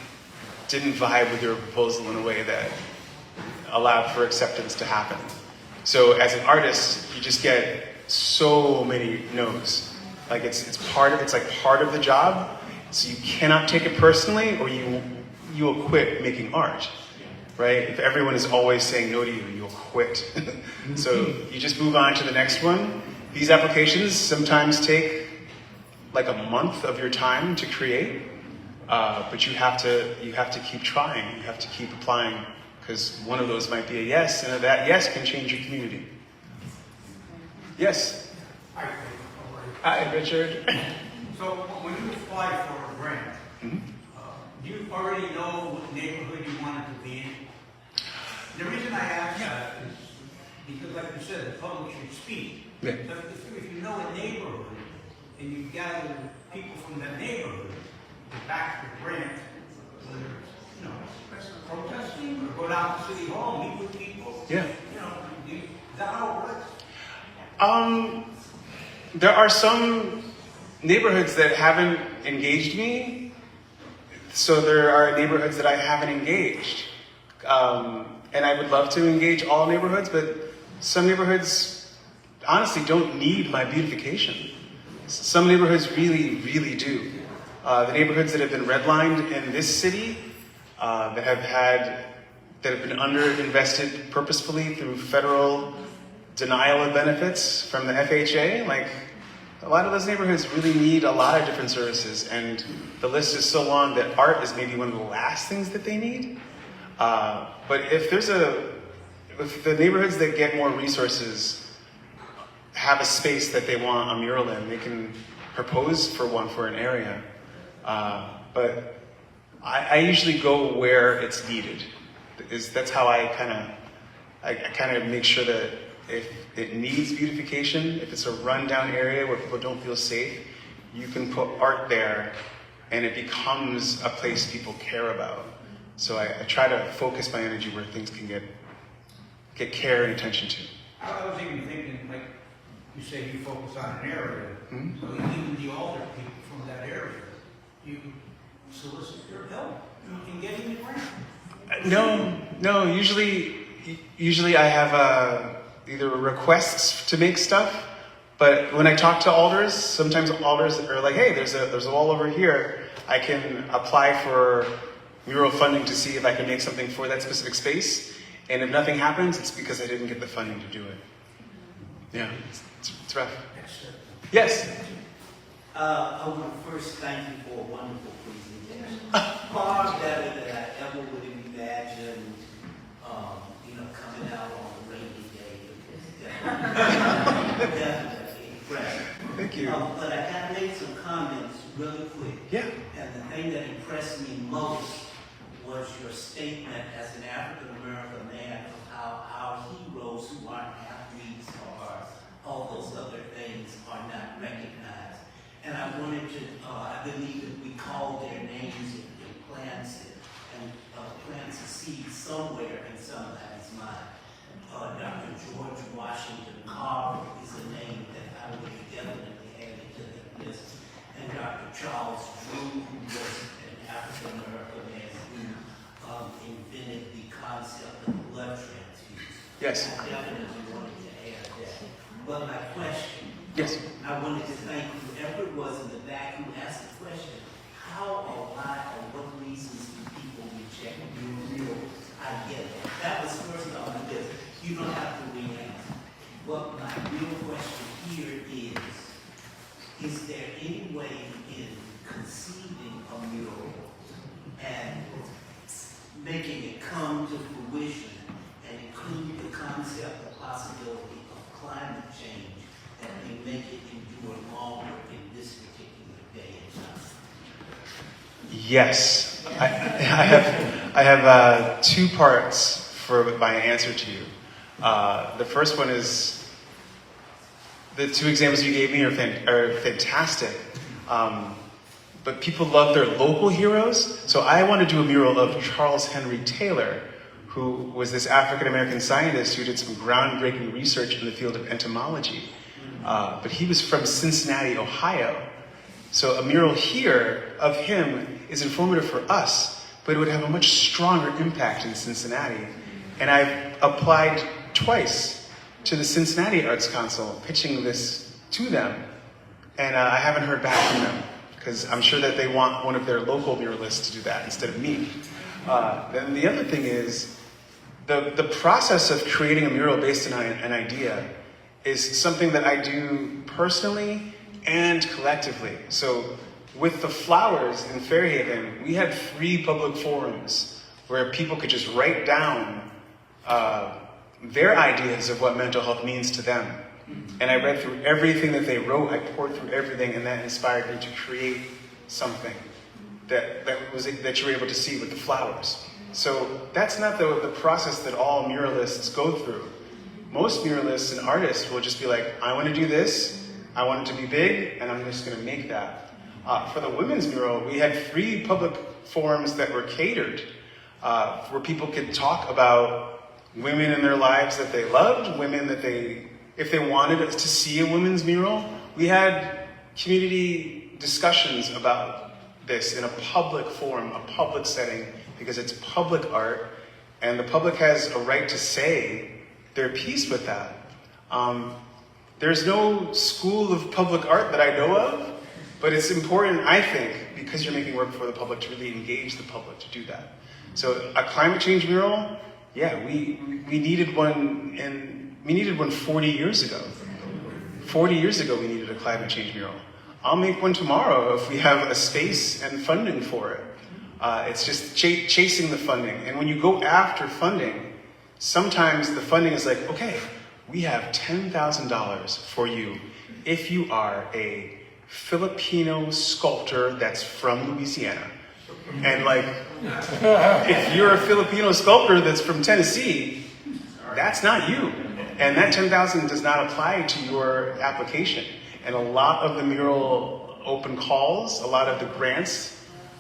vibe with your proposal in a way that allowed for acceptance to happen. So as an artist, you just get so many no's. It's part of the job. So you cannot take it personally, or you will quit making art, right? If everyone is always saying no to you, you'll quit. So you just move on to the next one. These applications sometimes take a month of your time to create, but you have to keep trying. You have to keep applying, because one of those might be a yes, and that yes can change your community. Yes? Hi, Richard. So when you apply for a grant, do you already know what neighborhood you want it to be in? The reason I ask that is because, like you said, the public should speak. Yeah. So if you know a neighborhood and you gather people from that neighborhood to back the grant, whether it's protesting or go down to City Hall, meet with people. Yeah. Is that how it works? There are some neighborhoods that haven't engaged me, so there are neighborhoods that I haven't engaged. And I would love to engage all neighborhoods, but some neighborhoods honestly don't need my beautification. Some neighborhoods really, really do. The neighborhoods that have been redlined in this city, that have been underinvested purposefully through federal denial of benefits from the FHA, like a lot of those neighborhoods really need a lot of different services, and the list is so long that art is maybe one of the last things that they need. But if the neighborhoods that get more resources have a space that they want a mural in, they can propose for one for an area. But I usually go where it's needed. That's how I kind of make sure that if it needs beautification, if it's a rundown area where people don't feel safe, you can put art there and it becomes a place people care about. So I try to focus my energy where things can get care and attention to. I was even thinking, like you say, you focus on an area, so even the older people from that area, you solicit their help in getting the grant. No. Usually I have either requests to make stuff, but when I talk to alders, sometimes alders are like, hey, there's a wall over here. I can apply for mural funding to see if I can make something for that specific space. And if nothing happens, it's because I didn't get the funding to do it. Yeah, it's rough. Yes? I want to first thank you for a wonderful presentation. Far better than I ever would have imagined, coming out on a rainy day. It was definitely impressive. Thank you. But I got to make some comments really quick. Yeah. And the thing that impressed me most was your statement as an African-American man of how our heroes who aren't athletes or all those other things are not recognized. And I wanted to, I believe that we call their names and plants a seed somewhere in somebody's mind. Dr. George Washington Carver is a name that I would have definitely added to that list. And Dr. Charles Drew, who was an African-American man who invented the concept of blood transfusion. Yes. I definitely wanted to add that. But my question, Yes. I wanted to thank whoever it was in the back who asked the question, how or why or what reasons do people reject your murals? I get it. That was first on the list. You don't have to re-answer. But my real question here is there any way in conceiving a mural and making it come to fruition and include the concept, the possibility of climate change that may make it endure longer in this particular day and time? Yes. I have 2 parts for my answer to you. The first one is the 2 examples you gave me are fantastic. But people love their local heroes. So I want to do a mural of Charles Henry Taylor, who was this African-American scientist who did some groundbreaking research in the field of entomology. But he was from Cincinnati, Ohio. So a mural here of him is informative for us, but it would have a much stronger impact in Cincinnati. And I've applied twice to the Cincinnati Arts Council, pitching this to them. And I haven't heard back from them, because I'm sure that they want one of their local muralists to do that instead of me. Then the other thing is, the process of creating a mural based on an idea is something that I do personally and collectively. So with the flowers in Fairhaven, we had free public forums where people could just write down their ideas of what mental health means to them. And I read through everything that they wrote, I poured through everything, and that inspired me to create something that you were able to see with the flowers. So that's not the process that all muralists go through. Most muralists and artists will just be like, I want to do this, I want it to be big, and I'm just going to make that. For the women's mural, we had free public forums that were catered, where people could talk about women in their lives that they loved, women that if they wanted to see a women's mural, we had community discussions about this in a public forum, a public setting, because it's public art, And the public has a right to say their piece with that. There's no school of public art that I know of, but it's important, I think, because you're making work for the public, to really engage the public to do that. So a climate change mural, yeah, we needed one, and we needed one 40 years ago. 40 years ago we needed a climate change mural. I'll make one tomorrow if we have a space and funding for it. It's just chasing the funding. And when you go after funding, sometimes the funding is like, okay, we have $10,000 for you if you are a Filipino sculptor that's from Louisiana. And like, if you're a Filipino sculptor that's from Tennessee, that's not you. And that $10,000 does not apply to your application. And a lot of the mural open calls, a lot of the grants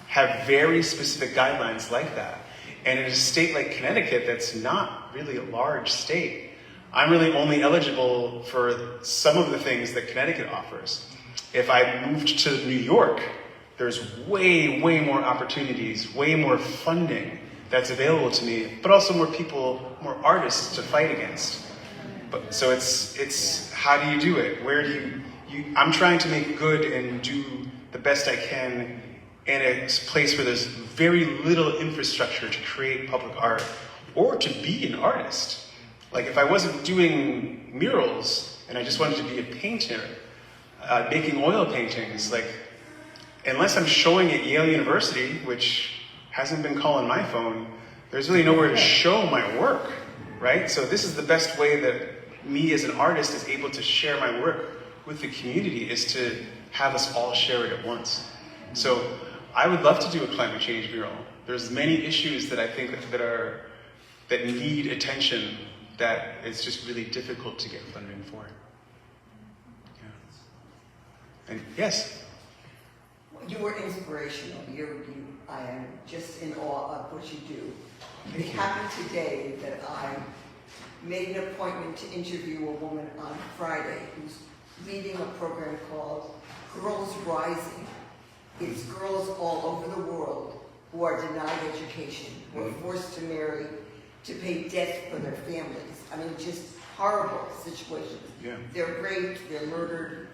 have very specific guidelines like that. And in a state like Connecticut, that's not really a large state, I'm really only eligible for some of the things that Connecticut offers. If I moved to New York, there's way more opportunities, way more funding that's available to me, but also more people, more artists to fight against. But so it's how do you do it? Where do I'm trying to make good and do the best I can in a place where there's very little infrastructure to create public art or to be an artist. Like if I wasn't doing murals and I just wanted to be a painter, making oil paintings, like unless I'm showing at Yale University, which hasn't been calling my phone, there's really nowhere to show my work, right? So this is the best way that me as an artist is able to share my work with the community, is to have us all share it at once. So I would love to do a climate change mural. There's many issues that I think that need attention that it's just really difficult to get funding for. Yeah. And yes? You were inspirational. I am just in awe of what you do. It happened today that I made an appointment to interview a woman on Friday who's leading a program called Girls Rising. It's girls all over the world who are denied education, who are forced to marry, to pay debt for their families. I mean, just horrible situations. Yeah. They're raped, they're murdered,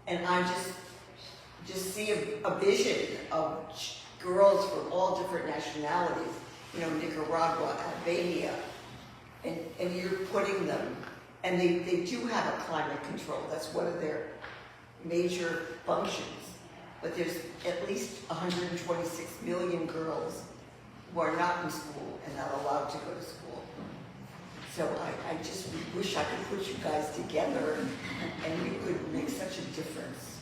and I just see a vision of girls from all different nationalities, Nicaragua, Albania, and you're putting them, and they do have a climate control. That's one of their major functions. But there's at least 126 million girls who are not in school and not allowed to go to school. So I just wish I could put you guys together and you could make such a difference.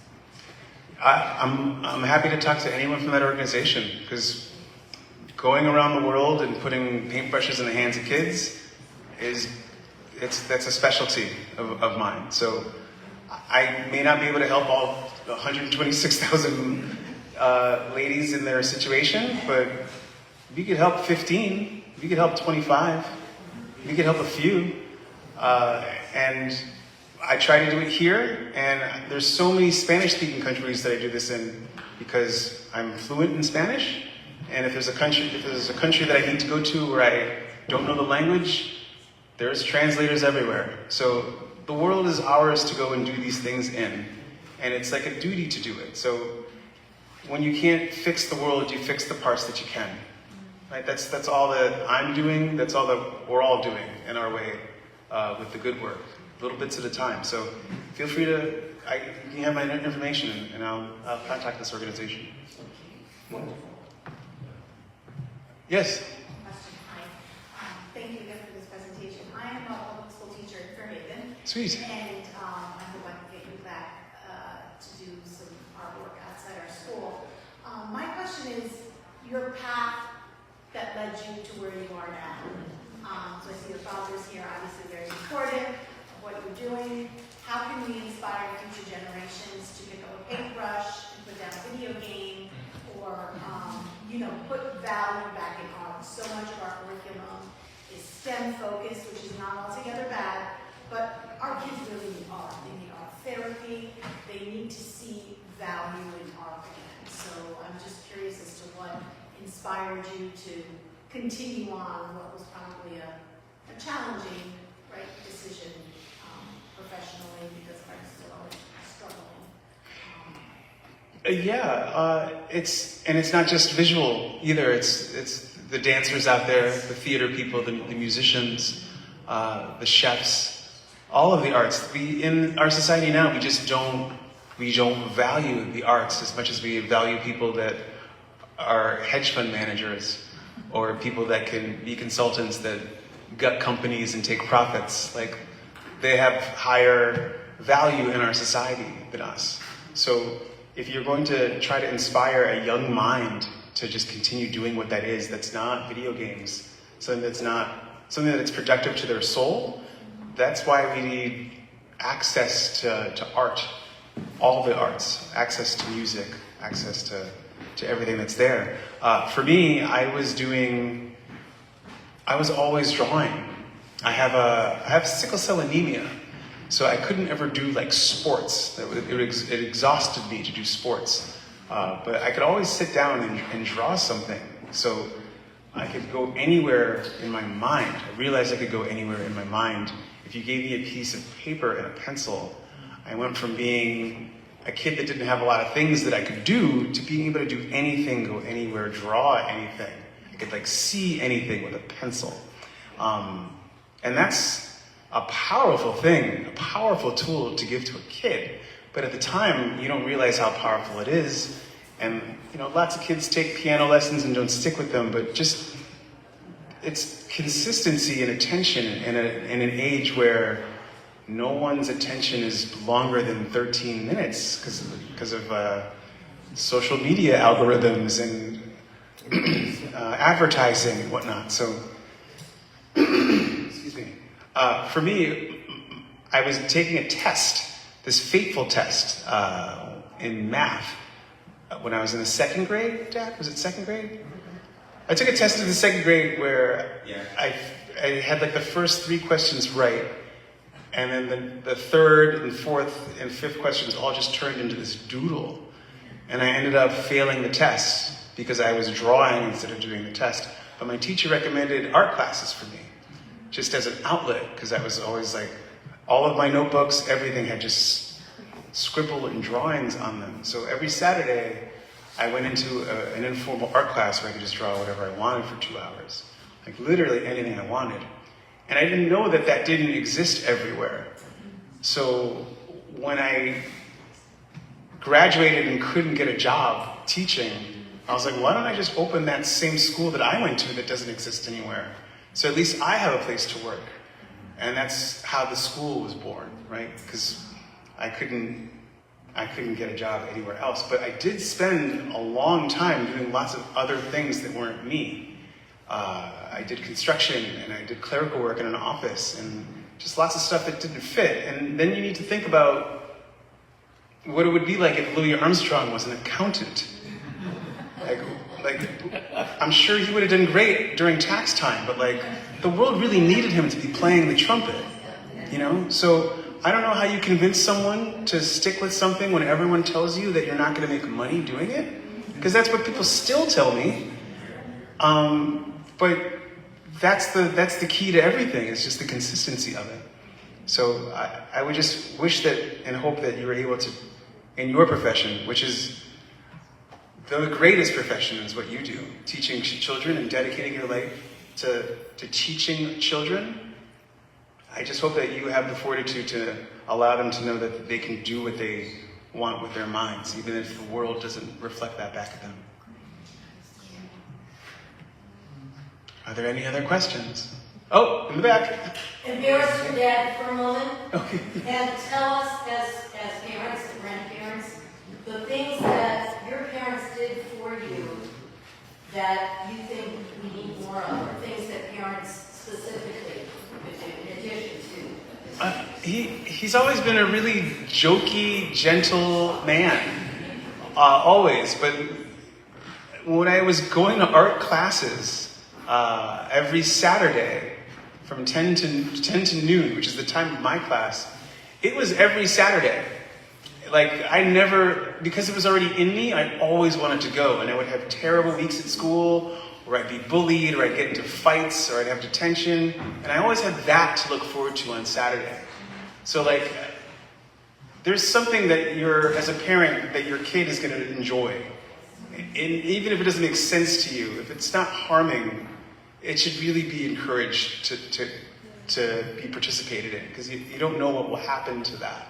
I'm happy to talk to anyone from that organization, because going around the world and putting paintbrushes in the hands of kids that's a specialty of mine. So I may not be able to help all 126,000 ladies in their situation, but if you could help 15, if you could help 25, if you could help a few, and I try to do it here, and there's so many Spanish-speaking countries that I do this in because I'm fluent in Spanish, and if there's a country that I need to go to where I don't know the language, there's translators everywhere. So the world is ours to go and do these things in, and it's like a duty to do it. So when you can't fix the world, you fix the parts that you can. Right? That's all that I'm doing. That's all that we're all doing in our way with the good work, little bits at a time. So feel free to, you can have my information, and I'll contact this organization. Yes? Thank you again for this presentation. I am a public school teacher in Fairhaven. Sweet. And I hope I can get you back to do some artwork outside our school. My question is, your path that led you to where you are now. So I see your father's here, obviously very supportive of what you're doing. How can we inspire future generations to pick up a paintbrush and put down a video game, or put value back in art? So much of our curriculum is STEM focused, which is not altogether bad, but our kids really need art. They need art therapy. They need to see value in art again. So I'm just curious as to what inspired you to continue on what was probably a challenging, right, decision professionally, because I'm still always struggling. It's not just visual either. It's the dancers out there, the theater people, the musicians, the chefs, all of the arts. In our society now, we don't value the arts as much as we value people that are hedge fund managers or people that can be consultants that gut companies and take profits. Like, they have higher value in our society than us. So if you're going to try to inspire a young mind to just continue doing what that is, that's not video games, something that's productive to their soul, that's why we need access to art, all the arts, access to music, access to everything that's there. For me, I was always drawing. I have sickle cell anemia, so I couldn't ever do like sports. It exhausted me to do sports. But I could always sit down and draw something. So I could go anywhere in my mind. I realized I could go anywhere in my mind. If you gave me a piece of paper and a pencil, I went from being a kid that didn't have a lot of things that I could do to being able to do anything, go anywhere, draw anything. I could like see anything with a pencil. And that's a powerful thing, a powerful tool to give to a kid. But at the time, you don't realize how powerful it is. And, lots of kids take piano lessons and don't stick with them, but just, it's consistency and attention in an age where no one's attention is longer than 13 minutes because of social media algorithms and advertising and whatnot. So, excuse me. For me, I was taking a test, this fateful test in math when I was in the second grade. Dad, was it second grade? I took a test in the second grade where I had like the first 3 questions right, and then the third and fourth and fifth questions all just turned into this doodle. And I ended up failing the test because I was drawing instead of doing the test. But my teacher recommended art classes for me, just as an outlet, because I was always like, all of my notebooks, everything had just scribble and drawings on them. So every Saturday, I went into an informal art class where I could just draw whatever I wanted for 2 hours. Like literally anything I wanted. And I didn't know that didn't exist everywhere. So when I graduated and couldn't get a job teaching, I was like, why don't I just open that same school that I went to that doesn't exist anywhere? So at least I have a place to work. And that's how the school was born, right? Because I couldn't get a job anywhere else. But I did spend a long time doing lots of other things that weren't me. I did construction, and I did clerical work in an office, and just lots of stuff that didn't fit. And then you need to think about what it would be like if Louis Armstrong was an accountant. Like, I'm sure he would have done great during tax time, but like, the world really needed him to be playing the trumpet, So I don't know how you convince someone to stick with something when everyone tells you that you're not going to make money doing it, because that's what people still tell me. But that's the key to everything. It's just the consistency of it. So I would just wish that and hope that you were able to, in your profession, which is the greatest profession, is what you do, teaching children and dedicating your life to teaching children. I just hope that you have the fortitude to allow them to know that they can do what they want with their minds, even if the world doesn't reflect that back at them. Are there any other questions? Oh, in the back. Embarrass your dad for a moment. Okay. And tell us, as parents and grandparents, the things that your parents did for you that you think we need more of, or things that parents specifically could do in addition to. He's always been a really jokey, gentle man, always. But when I was going to art classes every Saturday from 10 to noon, which is the time of my class, it was every Saturday. Like, because it was already in me, I always wanted to go. And I would have terrible weeks at school, or I'd be bullied, or I'd get into fights, or I'd have detention, and I always had that to look forward to on Saturday. So like, there's something that as a parent, that your kid is going to enjoy. And even if it doesn't make sense to you, if it's not harming, it should really be encouraged to be participated in, because you don't know what will happen to that.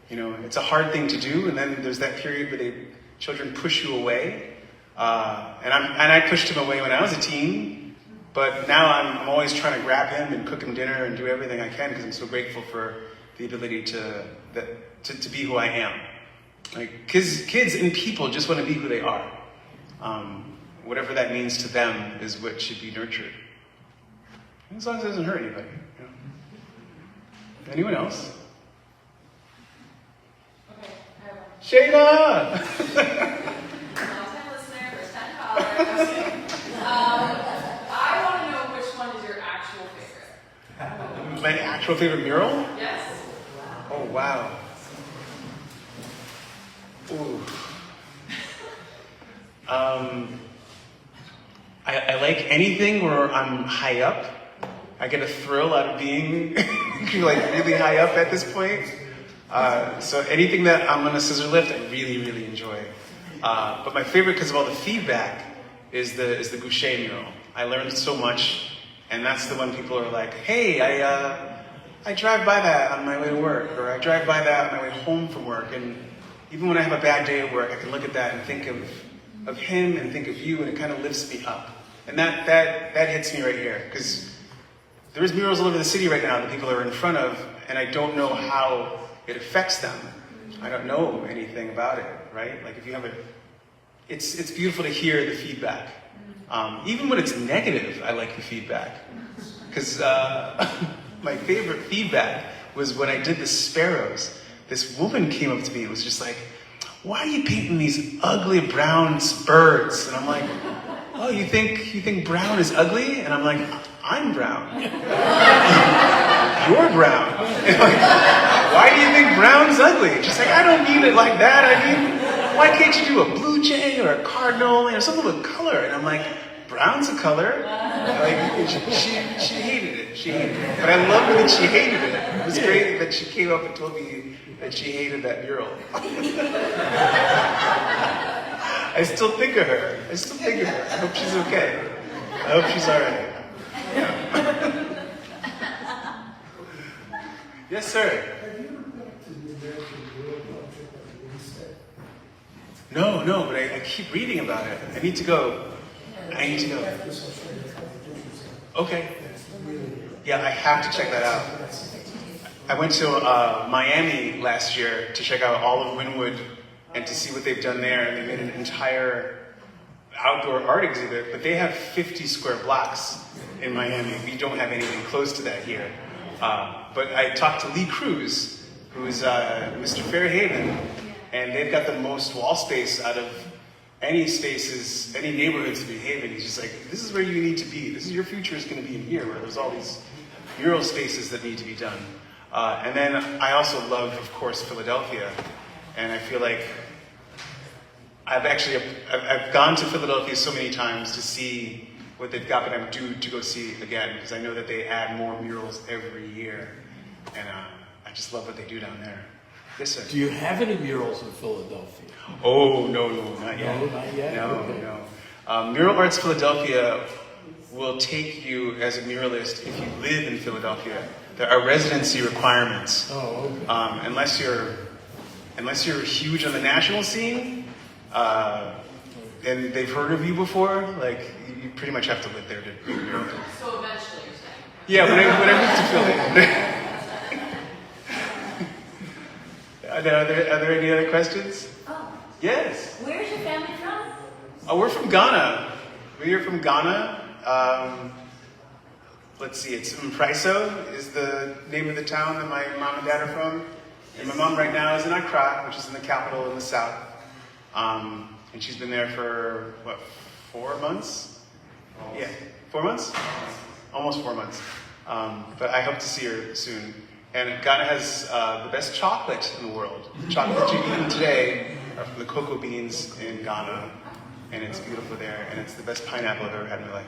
You know, it's a hard thing to do, and then there's that period where children push you away. And I pushed him away when I was a teen, but now I'm always trying to grab him and cook him dinner and do everything I can, because I'm so grateful for the ability to be who I am. Like, kids and people just want to be who they are. Whatever that means to them is what should be nurtured. As long as it doesn't hurt anybody. You know? Anyone else? Okay, Shayla! long-time listener, first-time caller. I want to know which one is your actual favorite. My actual favorite mural? Yes. Oh, wow. Ooh. I like anything where I'm high up. I get a thrill out of being like really high up at this point. So anything that I'm on a scissor lift, I really, really enjoy. But my favorite, because of all the feedback, is the Goucher mural. I learned so much, and that's the one people are like, hey, I drive by that on my way to work, or I drive by that on my way home from work, and even when I have a bad day at work, I can look at that and think of him and think of you, and it kind of lifts me up. And that hits me right here, because there's murals all over the city right now that people are in front of, and I don't know how it affects them. I don't know anything about it, right? Like if you have it's beautiful to hear the feedback. Even when it's negative, I like the feedback. Because my favorite feedback was when I did the sparrows. This woman came up to me and was just like, why are you painting these ugly brown birds? And I'm like, oh, you think brown is ugly? And I'm like, I'm brown. You're brown. And like, why do you think brown's ugly? She's like, I don't mean it like that. I mean, why can't you do a blue jay or a cardinal or something with color? And I'm like, brown's a color. Like, she hated it. She hated it. But I loved that she hated it. It was great that she came up and told me that she hated that mural. I still think of her. I hope she's okay. I hope she's all right. Yeah. Yes, sir. No, but I keep reading about it. I need to go. Okay. Yeah, I have to check that out. I went to Miami last year to check out all of Wynwood and to see what they've done there. And they made an entire outdoor art exhibit, but they have 50 square blocks in Miami. We don't have anything close to that here. But I talked to Lee Cruz, who's Mr. Fairhaven, and they've got the most wall space out of any spaces, any neighborhoods to be Haven. He's just like, this is where you need to be. This is your future is going to be in here, where there's all these mural spaces that need to be done. And then I also love, of course, Philadelphia. And I feel like I've gone to Philadelphia so many times to see what they've got, but I'm due to go see it again, because I know that they add more murals every year. And I just love what they do down there. Yes, sir. Do you have any murals in Philadelphia? Oh, no, not yet. No, not yet? Okay. No. Mural Arts Philadelphia will take you as a muralist if you live in Philadelphia. There are residency requirements. Oh, okay. Unless you're huge on the national scene, and they've heard of you before, like, you pretty much have to live there to be a mural. So eventually you're saying? Yeah, when I moved to Philly. Are there any other questions? Oh, Yes. where's your family from? Oh, we're from Ghana. We're from Ghana. Let's see, it's Mpriso is the name of the town that my mom and dad are from. And my mom right now is in Accra, which is in the capital in the south. And she's been there for, 4 months? Yeah, 4 months? Almost 4 months. But I hope to see her soon. And Ghana has the best chocolate in the world. The chocolate that you're eating today are from the cocoa beans in Ghana. and it's beautiful there, and it's the best pineapple I've ever had in my life.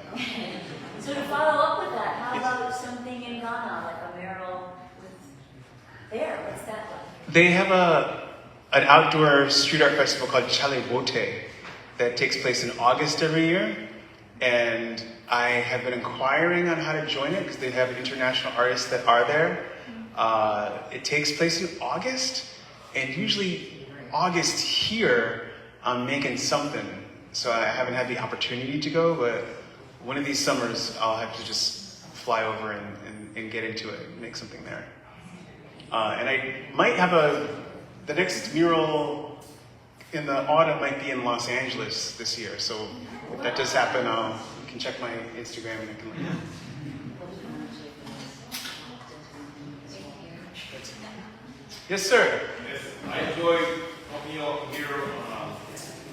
So to follow up with that, how about something in Ghana, like a mural with there? What's that like? They have an outdoor street art festival called High Wattage that takes place in August every year, and I have been inquiring on how to join it because they have international artists that are there. It takes place in August, and usually August here I'm making something, so I haven't had the opportunity to go, but one of these summers I'll have to just fly over and get into it and make something there. And I might have the next mural in the autumn might be in Los Angeles this year, so if that does happen, you can check my Instagram and I can let you know. Yes, sir. Yes, I enjoyed helping you out here on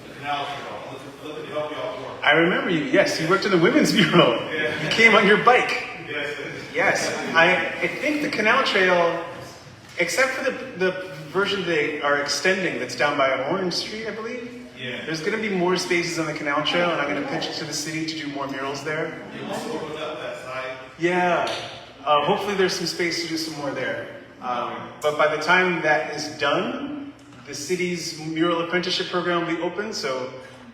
the canal trail. I looked to help you out more. I remember you. Yes, you worked in the women's mural. Yeah. You came on your bike. Yes. Yes. I think the canal trail, except for the version they are extending that's down by Orange Street, I believe. Yeah. There's going to be more spaces on the canal trail, and I'm going to pitch it to the city to do more murals there. You also opened up that side. Yeah. Hopefully there's some space to do some more there. But by the time that is done, the city's mural apprenticeship program will be open, so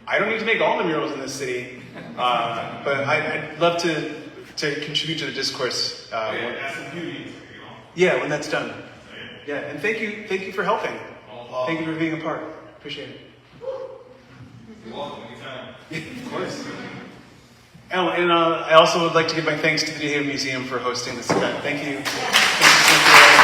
I don't need to make all the murals in the city, but I'd love to contribute to the discourse. That's some beauty, Yeah, when that's done. Yeah, and thank you for helping. Thank you for being a part. Appreciate it. You're welcome anytime. Of course. And I also would like to give my thanks to the New Haven Museum for hosting this event. Thank you. Thank you, Cynthia.